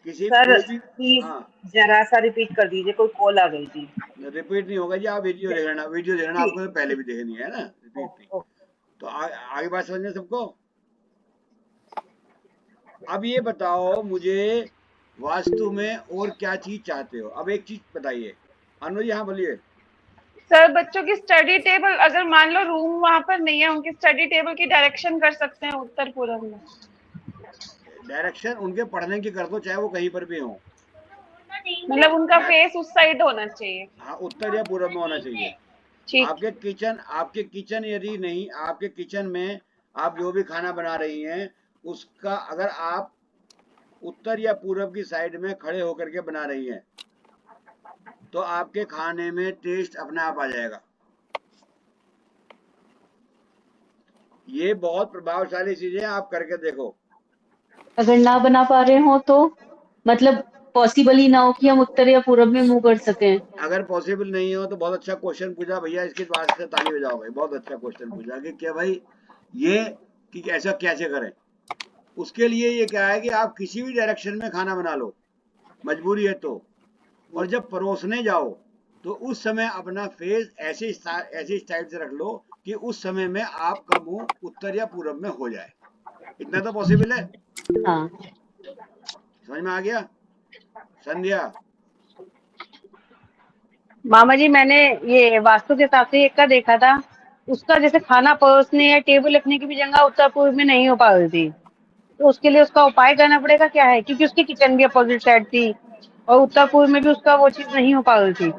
किसी सर कोई भी, प्लीज हाँ जरा सा रिपीट कर दीजिए, कोई कॉल आ गई थी। रिपीट नहीं होगा जी, आप वीडियो देख लेना, वीडियो देखना आपको तो पहले भी देखनी है ना, रिपीट नहीं। तो आगे बात समझना सबको। अब ये बताओ मुझे, वास्तु में और क्या चीज चाहते हो? अब एक चीज बताइए अनु जी, हाँ बोलिए। सर बच्चों की स्टडी टेबल, अगर मान लो रूम वहां पर नहीं है, उनकी स्टडी टेबल की डायरेक्शन कर सकते हैं उत्तर पूर्व में। डायरेक्शन उनके पढ़ने की कर दो, चाहे वो कहीं पर भी हो, मतलब उनका फेस उस साइड होना चाहिए। हाँ उत्तर या पूर्व में होना चाहिए। ठीक। आपके किचन यदि नहीं, आपके किचन में आप जो भी खाना बना रही हैं उसका अगर आप उत्तर या पूर्व की साइड में खड़े होकर के बना रही हैं तो आपके खाने में टेस्ट अपने आप आ जाएगा। ये बहुत प्रभावशाली चीजें आप करके देखो। अगर ना बना पा रहे हो तो मतलब पॉसिबल ही ना हो कि हम उत्तर या पूरब में मूव कर सकें। अगर पॉसिबल नहीं हो तो बहुत अच्छा क्वेश्चन पूछा भैया, इसके वास्ते ताली बजाओ भाई, बहुत अच्छा क्वेश्चन पूछा कि क्या भाई ये कि ऐसा कैसे करें। उसके लिए ये क्या है कि आप किसी भी डायरेक्शन में खाना बना लो, मजबूरी है तो, और जब परोसने जाओ तो उस समय अपना फेस ऐसे स्टाइल से रख लो कि उस समय में आपका मुंह उत्तर या पूरब में हो जाए। इतना तो पॉसिबल है। हाँ समझ में आ गया संध्या? मामा जी मैंने ये वास्तु के हिसाब से एक का देखा था, उसका जैसे खाना परोसने या टेबल रखने की भी जगह उत्तर पूर्व में नहीं हो पा रही थी, तो उसके लिए उसका उपाय करना पड़ेगा क्या है, क्योंकि उसकी किचन भी अपोजिट साइड थी और उत्तर पूर्व में भी उसका वो चीज नहीं हो पा रही थी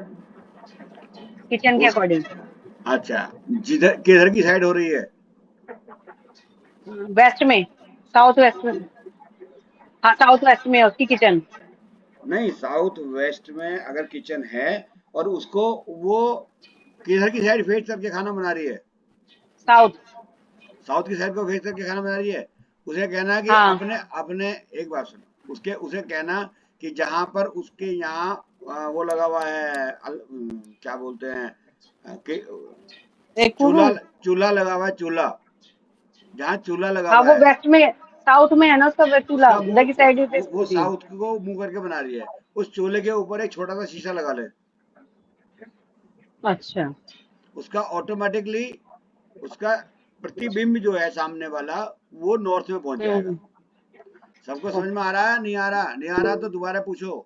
किचन के उस अकॉर्डिंग। अच्छा, जिधर किधर की साइड हो रही है? वेस्ट में, साउथ वेस्ट में, हाँ साउथ वेस्ट में है उसकी किचन। नहीं, साउथ वेस्ट में अगर किचन है और उसको वो किधर की साइड फेस करके खाना बना रही है? साउथ की साइड को फेस करके खाना बना रही है। उसे कहना कि हाँ अपने अपने एक बात सुनो, उसे कहना कि जहां पर उसके यहाँ वो लगा हुआ है क्या बोलते हैं चूल्हा लगा हुआ है, चूल्हा, जहाँ चूल्हा लगा हाँ हुआ वो है वेस्ट में, साउथ में है ना उसका चूल्हा, उसका उधर की साइड में वो थी। साउथ को मुंह करके बना रही है। उस चूल्हे के ऊपर एक छोटा सा शीशा लगा ले, अच्छा उसका ऑटोमेटिकली उसका प्रतिबिंब जो है सामने वाला वो नॉर्थ में पहुंच जाएगा। सबको समझ में आ रहा है? नहीं आ रहा? नहीं आ रहा तो दोबारा पूछो।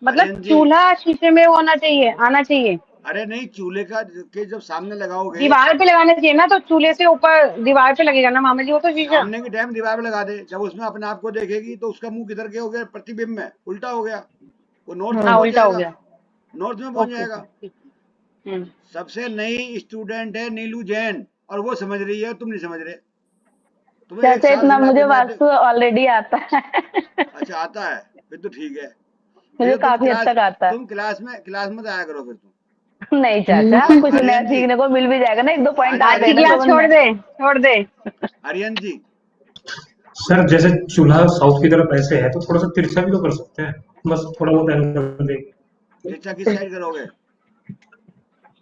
मतलब चूल्हा शीशे में होना चाहिए, आना चाहिए। अरे नहीं, चूल्हे का के जब सामने लगाओगे दीवार पे लगाना चाहिए ना, तो चूल्हे से ऊपर दीवार पे लगेगा ना मामा जी वो तो शीशा। सामने के टाइम दीवार पे लगा दे, जब उसमें अपने आप को देखेगी तो उसका मुंह किधर के हो गया? प्रतिबिंब में, उल्टा हो गया, वो नॉर्थ में हाँ पहुंच उल्टा हो जाएगा, गया। नॉर्थ में पहुंच ओके जाएगा। हम्म। सबसे नई स्टूडेंट है नीलू जैन और वो समझ रही है, तुम नहीं समझ रहे। तुम्हें एक चाचा साल इतना से मुझे मैं वास्तु ऑलरेडी आता है। अच्छा आता है, फिर तो ठीक है। मुझे फिर तुम काफी हद तक आता है। क्लास में आया करो फिर तुम। नहीं चाचा, कुछ नया आर्यन जी, सीखने को मिल भी जाएगा ना, एक दो पॉइंट आ आज गए की ना क्लास समझ छोड़ में। दे, छोड़ दे। आर्यन जी, सर जैसे चूल्हा साउथ की तरफ ऐसे है तो थोड़ा सा तिरछा भी तो कर सकते हैं, बस थोड़ा बहुत एंगल दे। तिरछा किस साइड करोगे?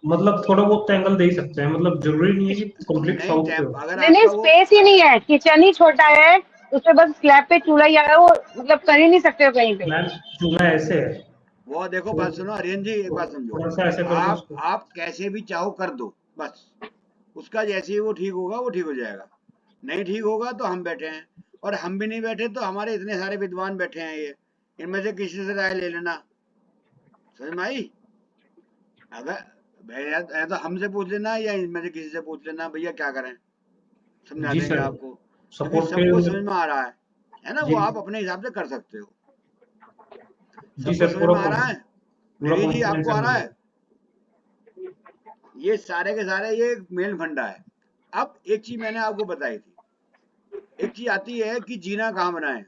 मतलब थोड़ा बहुत एंगल दे ही सकते हैं, मतलब जरूरी नहीं है कि कंप्लीट नहीं, साउथ पे हो। अगर नहीं नहीं आपका वो स्पेस ही नहीं है, किचन ही छोटा है, उसपे बस स्लैब पे चूल्हा ही आया, वो मतलब कर ही नहीं सकते हो कहीं पे। मैम चूल्हा ऐसे है वो देखो, बात सुनो आर्यन जी, एक बात समझो, थोड़ा सा ऐसे कर दो उसको। आप कैसे भी चाहो कर दो, बस उसका जैसे ही वो ठीक होगा वो ठीक हो जाएगा। नहीं ठीक होगा तो हम बैठे हैं, और हम भी नहीं बैठे तो हमारे इतने सारे विद्वान बैठे हैं, ये इनमें से किसी से राय ले लेना। समझ में आई? अगर भैया तो हमसे पूछ लेना या इनमें से किसी से पूछ लेना, भैया क्या करें, समझा जी देंगे सर, आपको, क्योंकि सपोर्ट सबको पे। समझ में आ रहा है ना, वो जी आप अपने हिसाब से कर सकते हो। जी सबको सर, समझ में आ रहा है? पूरा मेरी जी कॉन्फिडेंस आपको है आ रहा मुझे। है? ये सारे के सारे ये मेल फंडा है। अब एक चीज मैंने आपको बताई थी, एक चीज आती है कि जीना कहाँ बनाए,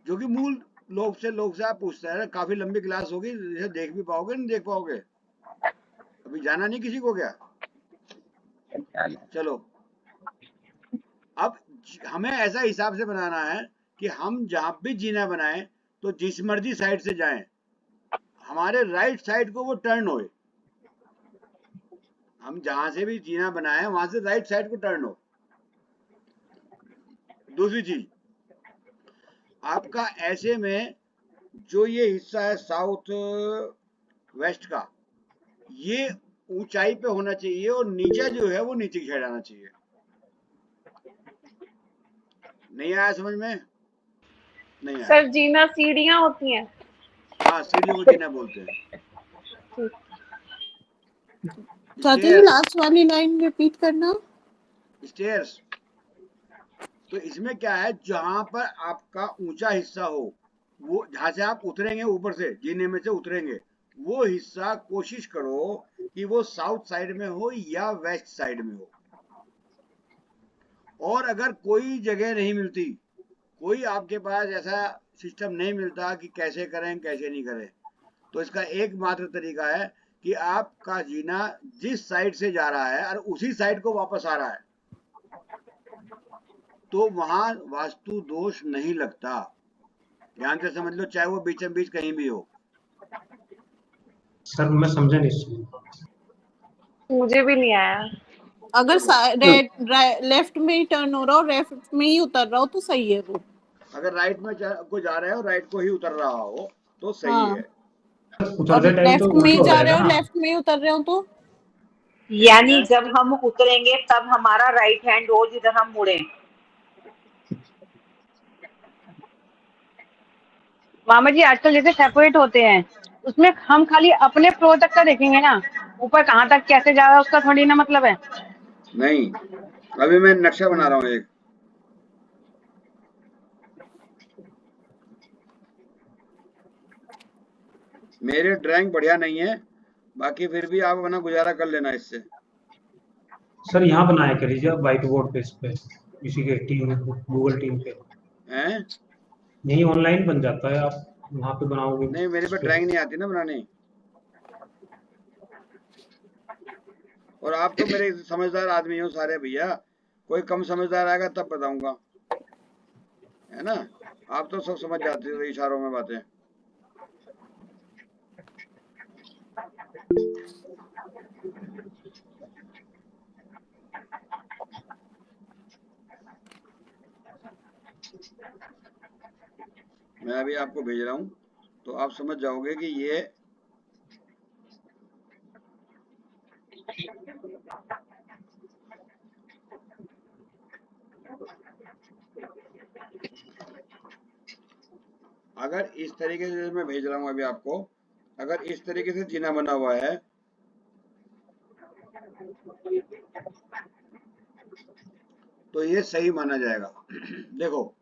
जो कि मूल लोग से आप पूछते हैं। काफी लंबी क्लास होगी, इसे देख भी पाओगे नहीं देख पाओगे, अभी जाना नहीं किसी को क्या? चलो, अब हमें ऐसा हिसाब से बनाना है कि हम जहां भी जीना बनाए तो जिस मर्जी साइड से जाएं, हमारे राइट साइड को वो टर्न होए। हम जहां से भी जीना बनाए वहां से राइट साइड को टर्न हो। दूसरी चीज, आपका ऐसे में जो ये हिस्सा है साउथ वेस्ट का, ये ऊंचाई पे होना चाहिए और नीचा जो है वो नीचे की साइड आना चाहिए। नहीं आया समझ में? नहीं आया? सर जीना सीढ़ियां होती हैं। हाँ, सीढ़ियों को जीना बोलते हैं। चाचा जी लास्ट वाली लाइन रिपीट करना। स्टेयर्स, तो इसमें क्या है, जहां पर आपका ऊंचा हिस्सा हो, वो जहां से आप उतरेंगे, ऊपर से जीने में से उतरेंगे, वो हिस्सा कोशिश करो कि वो साउथ साइड में हो या वेस्ट साइड में हो। और अगर कोई जगह नहीं मिलती, कोई आपके पास ऐसा सिस्टम नहीं मिलता कि कैसे करें कैसे नहीं करें, तो इसका एकमात्र तरीका है कि आपका जीना जिस साइड से जा रहा है और उसी साइड को वापस आ रहा है, तो वहां वास्तु दोष नहीं लगता। ध्यान से समझ लो, चाहे वो बीचों बीच कहीं भी हो। सर मैं समझा नहीं। मुझे भी नहीं आया। अगर लेफ्ट में ही टर्न हो रहा हो, लेफ्ट में ही उतर रहा हो तो सही है वो। अगर राइट में को जा रहे हो, राइट को ही उतर रहा हो तो सही हाँ। है। उतरते टाइम लेफ्ट तो में ही उल्टा हो जा रहे जाएगा हो, ना। लेफ्ट में ही उतर रहे हो तो यानी जब हम उतरेंगे तब हमारा राइट हैंड हो जिधर हम मुड़े। मामा जी आजकल जैसे सेपरेट होते हैं, उसमें हम खाली अपने फ्लोर तक का देखेंगे ना, ऊपर कहाँ तक कैसे जा रहा है उसका थोड़ी ना मतलब है। नहीं, अभी मैं नक्शा बना रहा हूँ एक। मेरे ड्राइंग बढ़िया नहीं है, बाकी फिर भी आप अपना गुजारा कर लेना इससे। सर यहाँ बनाया कर लीजिए व्हाइट बोर्ड पे, इस पे इसी के टीम गूगल टीम पे हैं? यही ऑनलाइन बन जाता है, आप वहाँ पे बनाओगे। नहीं, मेरे पे ड्राइंग नहीं आती ना बनाने। और आप तो मेरे समझदार आदमी हो सारे भैया, कोई कम समझदार आएगा तब बताऊंगा, है ना? आप तो सब समझ जाते हो इशारों में बातें। मैं अभी आपको भेज रहा हूँ तो आप समझ जाओगे कि ये अगर इस तरीके से मैं भेज रहा हूँ अभी आपको, अगर इस तरीके से जीना बना हुआ है तो ये सही माना जाएगा। देखो,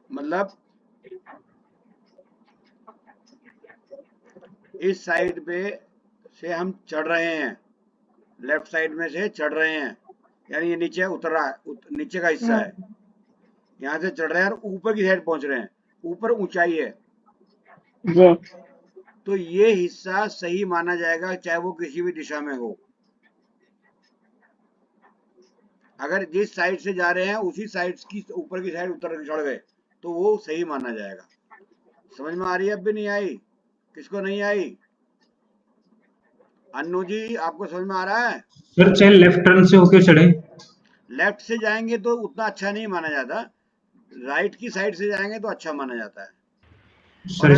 मतलब इस साइड पे से हम चढ़ रहे हैं, लेफ्ट साइड में से चढ़ रहे हैं, यानी ये नीचे उतर रहा है, नीचे का हिस्सा है, यहाँ से चढ़ रहे हैं और ऊपर की साइड पहुंच रहे हैं, ऊपर ऊंचाई है जी। तो ये हिस्सा सही माना जाएगा, चाहे वो किसी भी दिशा में हो। अगर जिस साइड से जा रहे हैं उसी साइड की ऊपर की साइड उतर चढ़ गए तो वो सही माना जाएगा। समझ में आ रही है? अब भी नहीं आई? किसको नहीं आई? अन्नू जी, आपको समझ में आ रहा है? सर चाहे लेफ्ट टर्न से होके चढ़े। लेफ्ट से जाएंगे तो उतना अच्छा नहीं माना जाता, राइट की साइड से जाएंगे तो अच्छा माना जाता है। और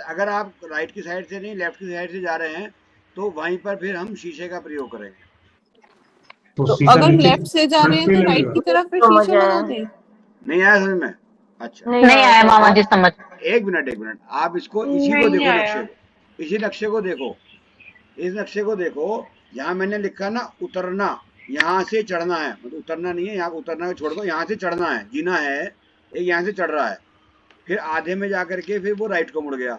अगर आप राइट की साइड से नहीं लेफ्ट की साइड से जा रहे हैं तो वहीं पर फिर हम शीशे का प्रयोग करेंगे। तो अगर लेफ्ट से जा रहे हैं तो राइट की तरफ फिर शीशा लगा दें। नहीं आया समझ में? अच्छा, नहीं आया मामा जी समझ। एक मिनट, आप इसको इसी को देखो, नक्शे को, इसी नक्शे को देखो, इस नक्शे को देखो। यहाँ मैंने लिखा ना उतरना, यहाँ से चढ़ना है, मतलब उतरना नहीं है, यहाँ उतरना छोड़ दो, यहाँ से चढ़ना है, जीना है, एक यहाँ से चढ़ रहा है, फिर आधे में जाकर के फिर वो राइट को मुड़ गया,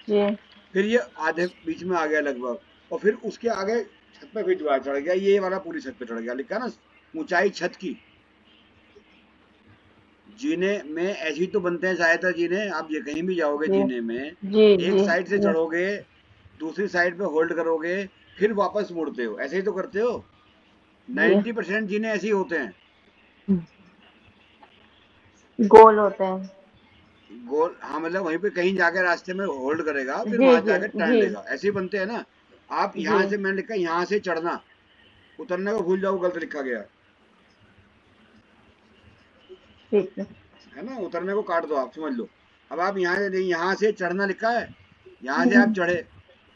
फिर ये आधे बीच में आ गया लगभग, और फिर उसके आगे छत पे फिर दोबारा चढ़ गया, ये वाला पूरी छत पे चढ़ गया, लिखा ना ऊंचाई छत की। जीने में ऐसे ही तो बनते हैं सहायता जीने, आप ये कहीं भी जाओगे जीने में, एक साइड से चढ़ोगे, दूसरी साइड पे होल्ड करोगे, फिर वापस मुड़ते हो, ऐसे ही तो करते हो। 90% जीने ऐसे ही होते हैं, गोल होते हैं, गोल। हाँ, मतलब वहीं पे कहीं जाकर रास्ते में होल्ड करेगा, फिर वहां जाकर टर्न लेगा, ऐसे ही बनते हैं ना। आप यहाँ से, मैंने लिखा यहाँ से चढ़ना, उतरने को भूल जाओ, गलत लिखा गया है ना, उतरने को काट दो, आप समझ लो। अब आप यहाँ से चढ़ना लिखा है, यहाँ से आप चढ़े,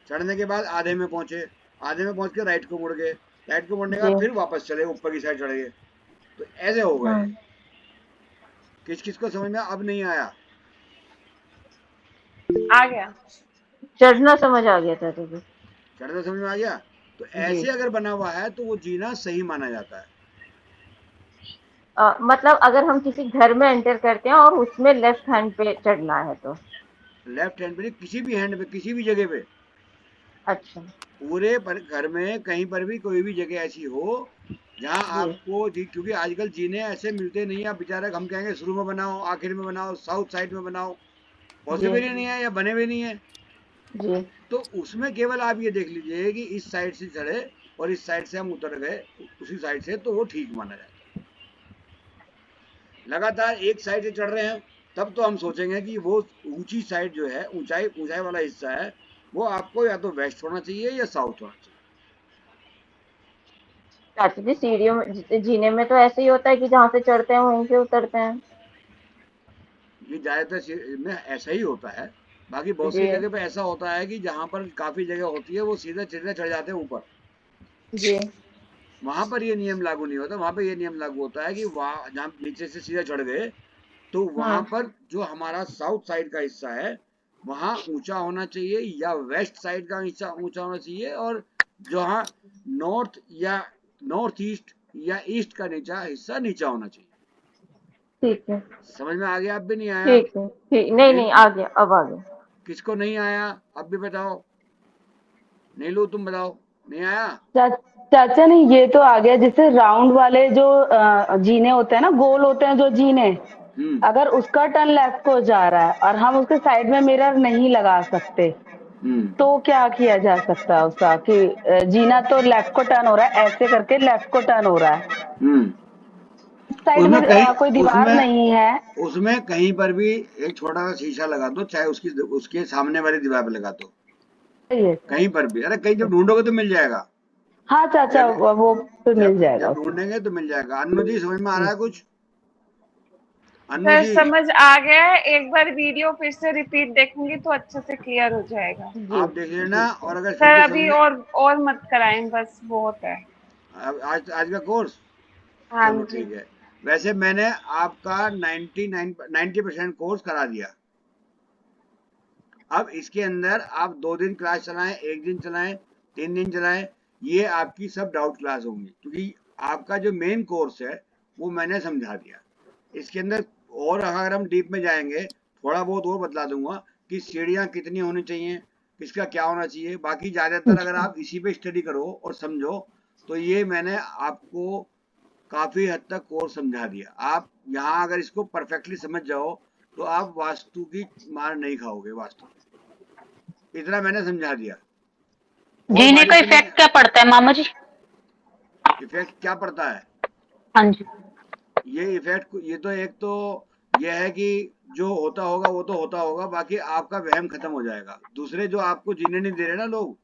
चढ़ने के बाद आधे में पहुंचे, आधे में पहुंच के राइट को मुड़ गए, राइट को मुड़ने के बाद फिर वापस चले, ऊपर की साइड चढ़ गए, तो ऐसे हो गए। किस किस को समझ में अब नहीं आया? आ गया, चढ़ना समझ आ गया था। चढ़ना समझ में आ गया? तो ऐसे अगर बना हुआ है तो वो जीना सही माना जाता है। मतलब अगर हम किसी घर में एंटर करते हैं और उसमें लेफ्ट हैंड पे चढ़ना है तो लेफ्ट हैंड पे, किसी भी हैंड पे, किसी भी जगह पे, अच्छा, पूरे घर में कहीं पर भी कोई भी जगह ऐसी हो जहाँ जी आपको क्योंकि आजकल जीने ऐसे मिलते नहीं है, आप बेचारे हम कहेंगे शुरू में बनाओ, आखिर में बनाओ, साउथ साइड में बनाओ, जी पॉसिबल ही नहीं है या बने भी नहीं है। जी तो उसमें केवल आप ये देख लीजिए कि इस साइड से चढ़े और इस साइड से हम उतर गए उसी साइड से, तो वो ठीक माना जाता है। लगातार एक साइड से चढ़ रहे हैं तब तो हम सोचेंगे कि वो ऊंची साइड जो है, ऊंचाई ऊंचाई वाला हिस्सा है, वो आपको या तो वेस्ट होना चाहिए या साउथ होना चाहिए। चाचा जी, सीढ़ियों में जीने में तो ऐसे ही होता है कि जहाँ से चढ़ते हैं वहीं से उतरते हैं। ये ज्यादातर में ऐसा ही होता है। बाकी बहुत सी जी जगह पे ऐसा होता है कि जहाँ पर काफी जगह होती है वो सीधे सीधे चढ़ जाते हैं ऊपर, जी वहां पर ये नियम लागू नहीं होता। वहां पर ये नियम लागू होता है कि वहां जहाँ नीचे से सीधे चढ़ गए तो वहां हम्म पर जो हमारा साउथ साइड का हिस्सा है वहां ऊंचा होना चाहिए या वेस्ट साइड का हिस्सा ऊंचा होना चाहिए, और जहाँ नॉर्थ या नॉर्थ ईस्ट या ईस्ट का नीचा हिस्सा नीचा होना चाहिए। ठीक है समझ में आ गया? अब भी नहीं आया? ठीक है ठीक, नहीं नहीं, नहीं आ गया, अब आ गया। किसको नहीं आया अब भी बताओ। नीलू तुम बताओ, नहीं आया? चाचा नहीं, ये तो आ गया। जैसे राउंड वाले जो जीने होते हैं ना, गोल होते हैं जो जीने, हम्म अगर उसका टर्न लेफ्ट को जा रहा है और हम उसके साइड में मिरर नहीं लगा सकते, हम्म तो क्या किया जा सकता है उसका कि जीना तो लेफ्ट को टर्न हो रहा है, ऐसे करके लेफ्ट को टर्न हो रहा है, हम्म साइड में उसमें कहीं कोई दीवार नहीं है। उसमें कहीं पर भी एक छोटा सा शीशा लगा दो, चाहे उसके सामने वाली दीवार पे लगा दो, ये कहीं पर भी। अरे कहीं जब ढूंढोगे तो मिल जाएगा। हाँ चाचा, जब वो तो मिल जब जाएगा जब उसमें। ढूंढेंगे तो मिल जाएगा। अन्नू जी समझ में आ रहा है कुछ? अन्नू सर जी समझ आ गया है, एक बार वीडियो फिर से रिपीट देखूंगी तो अच्छे से क्लियर हो जाएगा। जी आप देख लेना, और अगर फिर सर भी अभी समझ और मत कराएं, बस बहुत है। आज का कोर्स हाँ चलो जी। ठीक है। वैसे मैंने आपका 90% कोर्स करा दिया। अब इसके अंदर आप 2 दिन क्लास चलाएं, 1 दिन चलाएं, 3 दिन चलाएं, ये आपकी सब डाउट क्लास होंगी, क्योंकि आपका जो मेन कोर्स है वो मैंने समझा दिया। इसके अंदर और अगर हम डीप में जाएंगे, थोड़ा बहुत और बतला दूंगा कि सीढ़ियाँ कितनी होनी चाहिए, किसका क्या होना चाहिए। बाकी ज़्यादातर अगर आप इसी पे स्टडी करो और समझो तो ये मैंने आपको काफ़ी हद तक कोर्स समझा दिया। आप यहाँ अगर इसको परफेक्टली समझ जाओ तो आप वास्तु की मार नहीं खाओगे। वास्तु इतना मैंने समझा दिया। और जीने का बारीकी में इफेक्ट क्या पड़ता है मामा जी? इफेक्ट क्या पड़ता है? हाँ जी। ये इफेक्ट ये तो एक तो ये है कि जो होता होगा वो तो होता होगा, बाकी आपका वहम खत्म हो जाएगा। दूसरे जो आपको जीने नहीं दे रहे ना लोग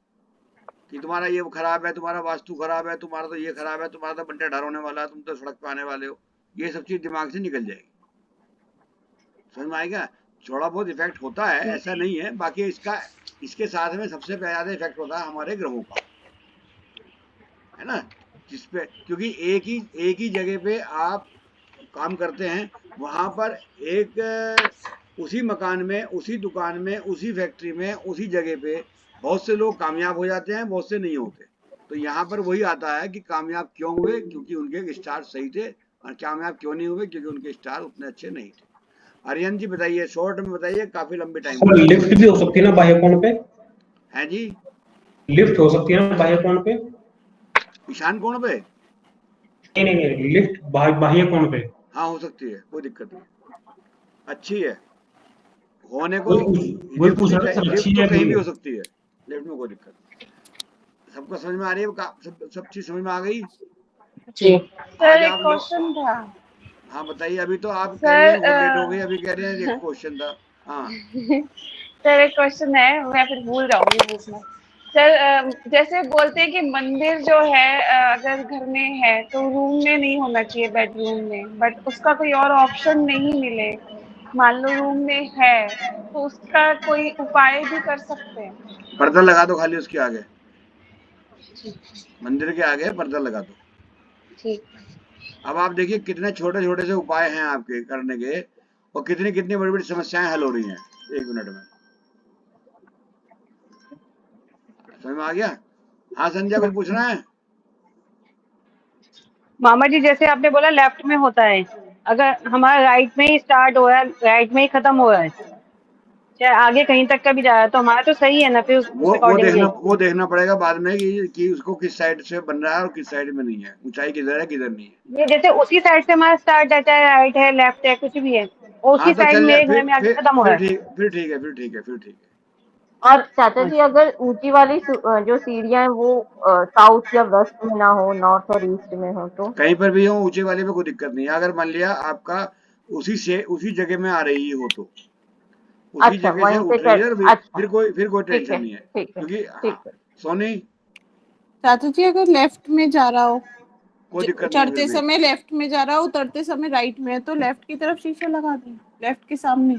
कि तुम्हारा ये खराब है, तुम्हारा वास्तु खराब है, तुम्हारा तो ये खराब है, तुम्हारा तो बंटे ढार होने वाला है, तुम तो सड़क पे आने वाले हो, ये सब चीज दिमाग से निकल जाएगी। समझ में आएगा? थोड़ा बहुत इफेक्ट होता है, ऐसा नहीं है। बाकी इसके साथ में सबसे ज्यादा इफेक्ट होता है हमारे ग्रहों का, है ना, जिसपे क्योंकि एक ही जगह पे आप काम करते हैं, वहां पर उसी मकान में, उसी दुकान में, उसी फैक्ट्री में, उसी जगह पे बहुत से लोग कामयाब हो जाते हैं, बहुत से नहीं होते। तो यहाँ पर वही आता है कि कामयाब क्यों हुए, क्योंकि उनके स्टार सही थे, और कामयाब क्यों नहीं हुए, क्योंकि उनके स्टार उतने अच्छे नहीं थे। आर्यन जी बताइए, शॉर्ट में बताइए, काफी लंबी टाइम हो गया। लिफ्ट भी हो सकती है ना बाह्य कोण पे? है जी, लिफ्ट हो सकती है ना बाह्य कोण पे? ईशान कोण पे? नहीं, लिफ्ट बाह्य कोण पे। हाँ हो सकती है, कोई दिक्कत नहीं, अच्छी है होने को। वही पूछ रहा था सर, अच्छी लिफ्ट तो है कहीं बुरी भी है? हो सकती है, लिफ्ट में कोई दिक्कत नहीं। सबको समझ में आ रही है? सब चीज समझ में आ गई? जी सर आज एक आप लोग, क्वेश्चन था। हाँ बताइए। अभी तो आप कह रही हैं सर बहुत लेट हो गई, अभी कह रहे हैं एक क्वेश्चन था। हाँ सर एक क्वेश्चन है, मैं फिर भूल जाऊंगी पूछना। सर जैसे बोलते हैं कि मंदिर जो है अगर घर में है तो रूम में नहीं होना चाहिए, बेडरूम में, बट उसका कोई और ऑप्शन नहीं मिले, मान लो रूम में है, तो उसका कोई उपाय भी कर सकते हैं? पर्दा लगा दो खाली उसके आगे, मंदिर के आगे पर्दा लगा दो। ठीक। अब आप देखिए कितने छोटे छोटे से उपाय हैं आपके करने के, और कितनी कितनी बड़ी बड़ी समस्याएं हल हो रही हैं 1 मिनट में। समझ में आ गया? हाँ संजय, कुछ पूछना है? मामा जी जैसे आपने बोला लेफ्ट में होता है, अगर हमारा राइट में ही स्टार्ट हो रहा है, राइट में ही खत्म हो रहा है, चाहे आगे कहीं तक का भी जा रहा है तो हमारा तो सही है ना, फिर उस अकॉर्डिंगली। वो देखना पड़ेगा बाद में कि उसको किस साइड से बन रहा है और किस साइड में नहीं है, ऊंचाई किधर है किधर नहीं है। ये जैसे उसी साइड से हमारा स्टार्ट है, चाहे राइट है लेफ्ट है कुछ भी है, और उसी हाँ तो साइड चल जाए, मेरे घर में आके खत्म हो रहा है। फिर ठीक है, फिर ठीक है, फिर ठीक है। और चाचा जी अगर ऊंची वाली जो सीढ़ियां हैं वो साउथ या वेस्ट में ना हो, नॉर्थ और ईस्ट में हो तो? कहीं पर भी हो, ऊंचे वाले में कोई दिक्कत नहीं है। अगर मान लिया आपका उसी जगह में आ रही हो तो उसी अच्छा, जगह से वहीं उठ से रही है, अच्छा, फिर कोई ठीक है, टेंशन नहीं है, ठीक है, क्योंकि ठीक है। सोनी चाचा जी अगर लेफ्ट में जा रहा हो, कोई दिक्कत नहीं है। चढ़ते समय लेफ्ट में जा रहा हो, उतरते समय राइट में है, तो लेफ्ट की तरफ शीशा लगा दें, लेफ्ट के सामने।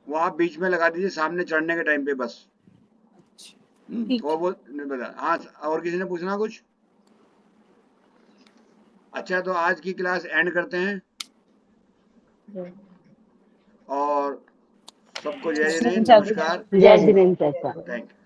वो आप बीच में लगा दीजिए, सामने चढ़ने के टाइम पे बस। ठीक और वो नहीं बता। हाँ, और किसी ने पूछना कुछ? अच्छा, तो आज की क्लास एंड करते हैं और सबको जय जिनेंद्र, नमस्कार, जय जिनेंद्र चाचा। Thank you.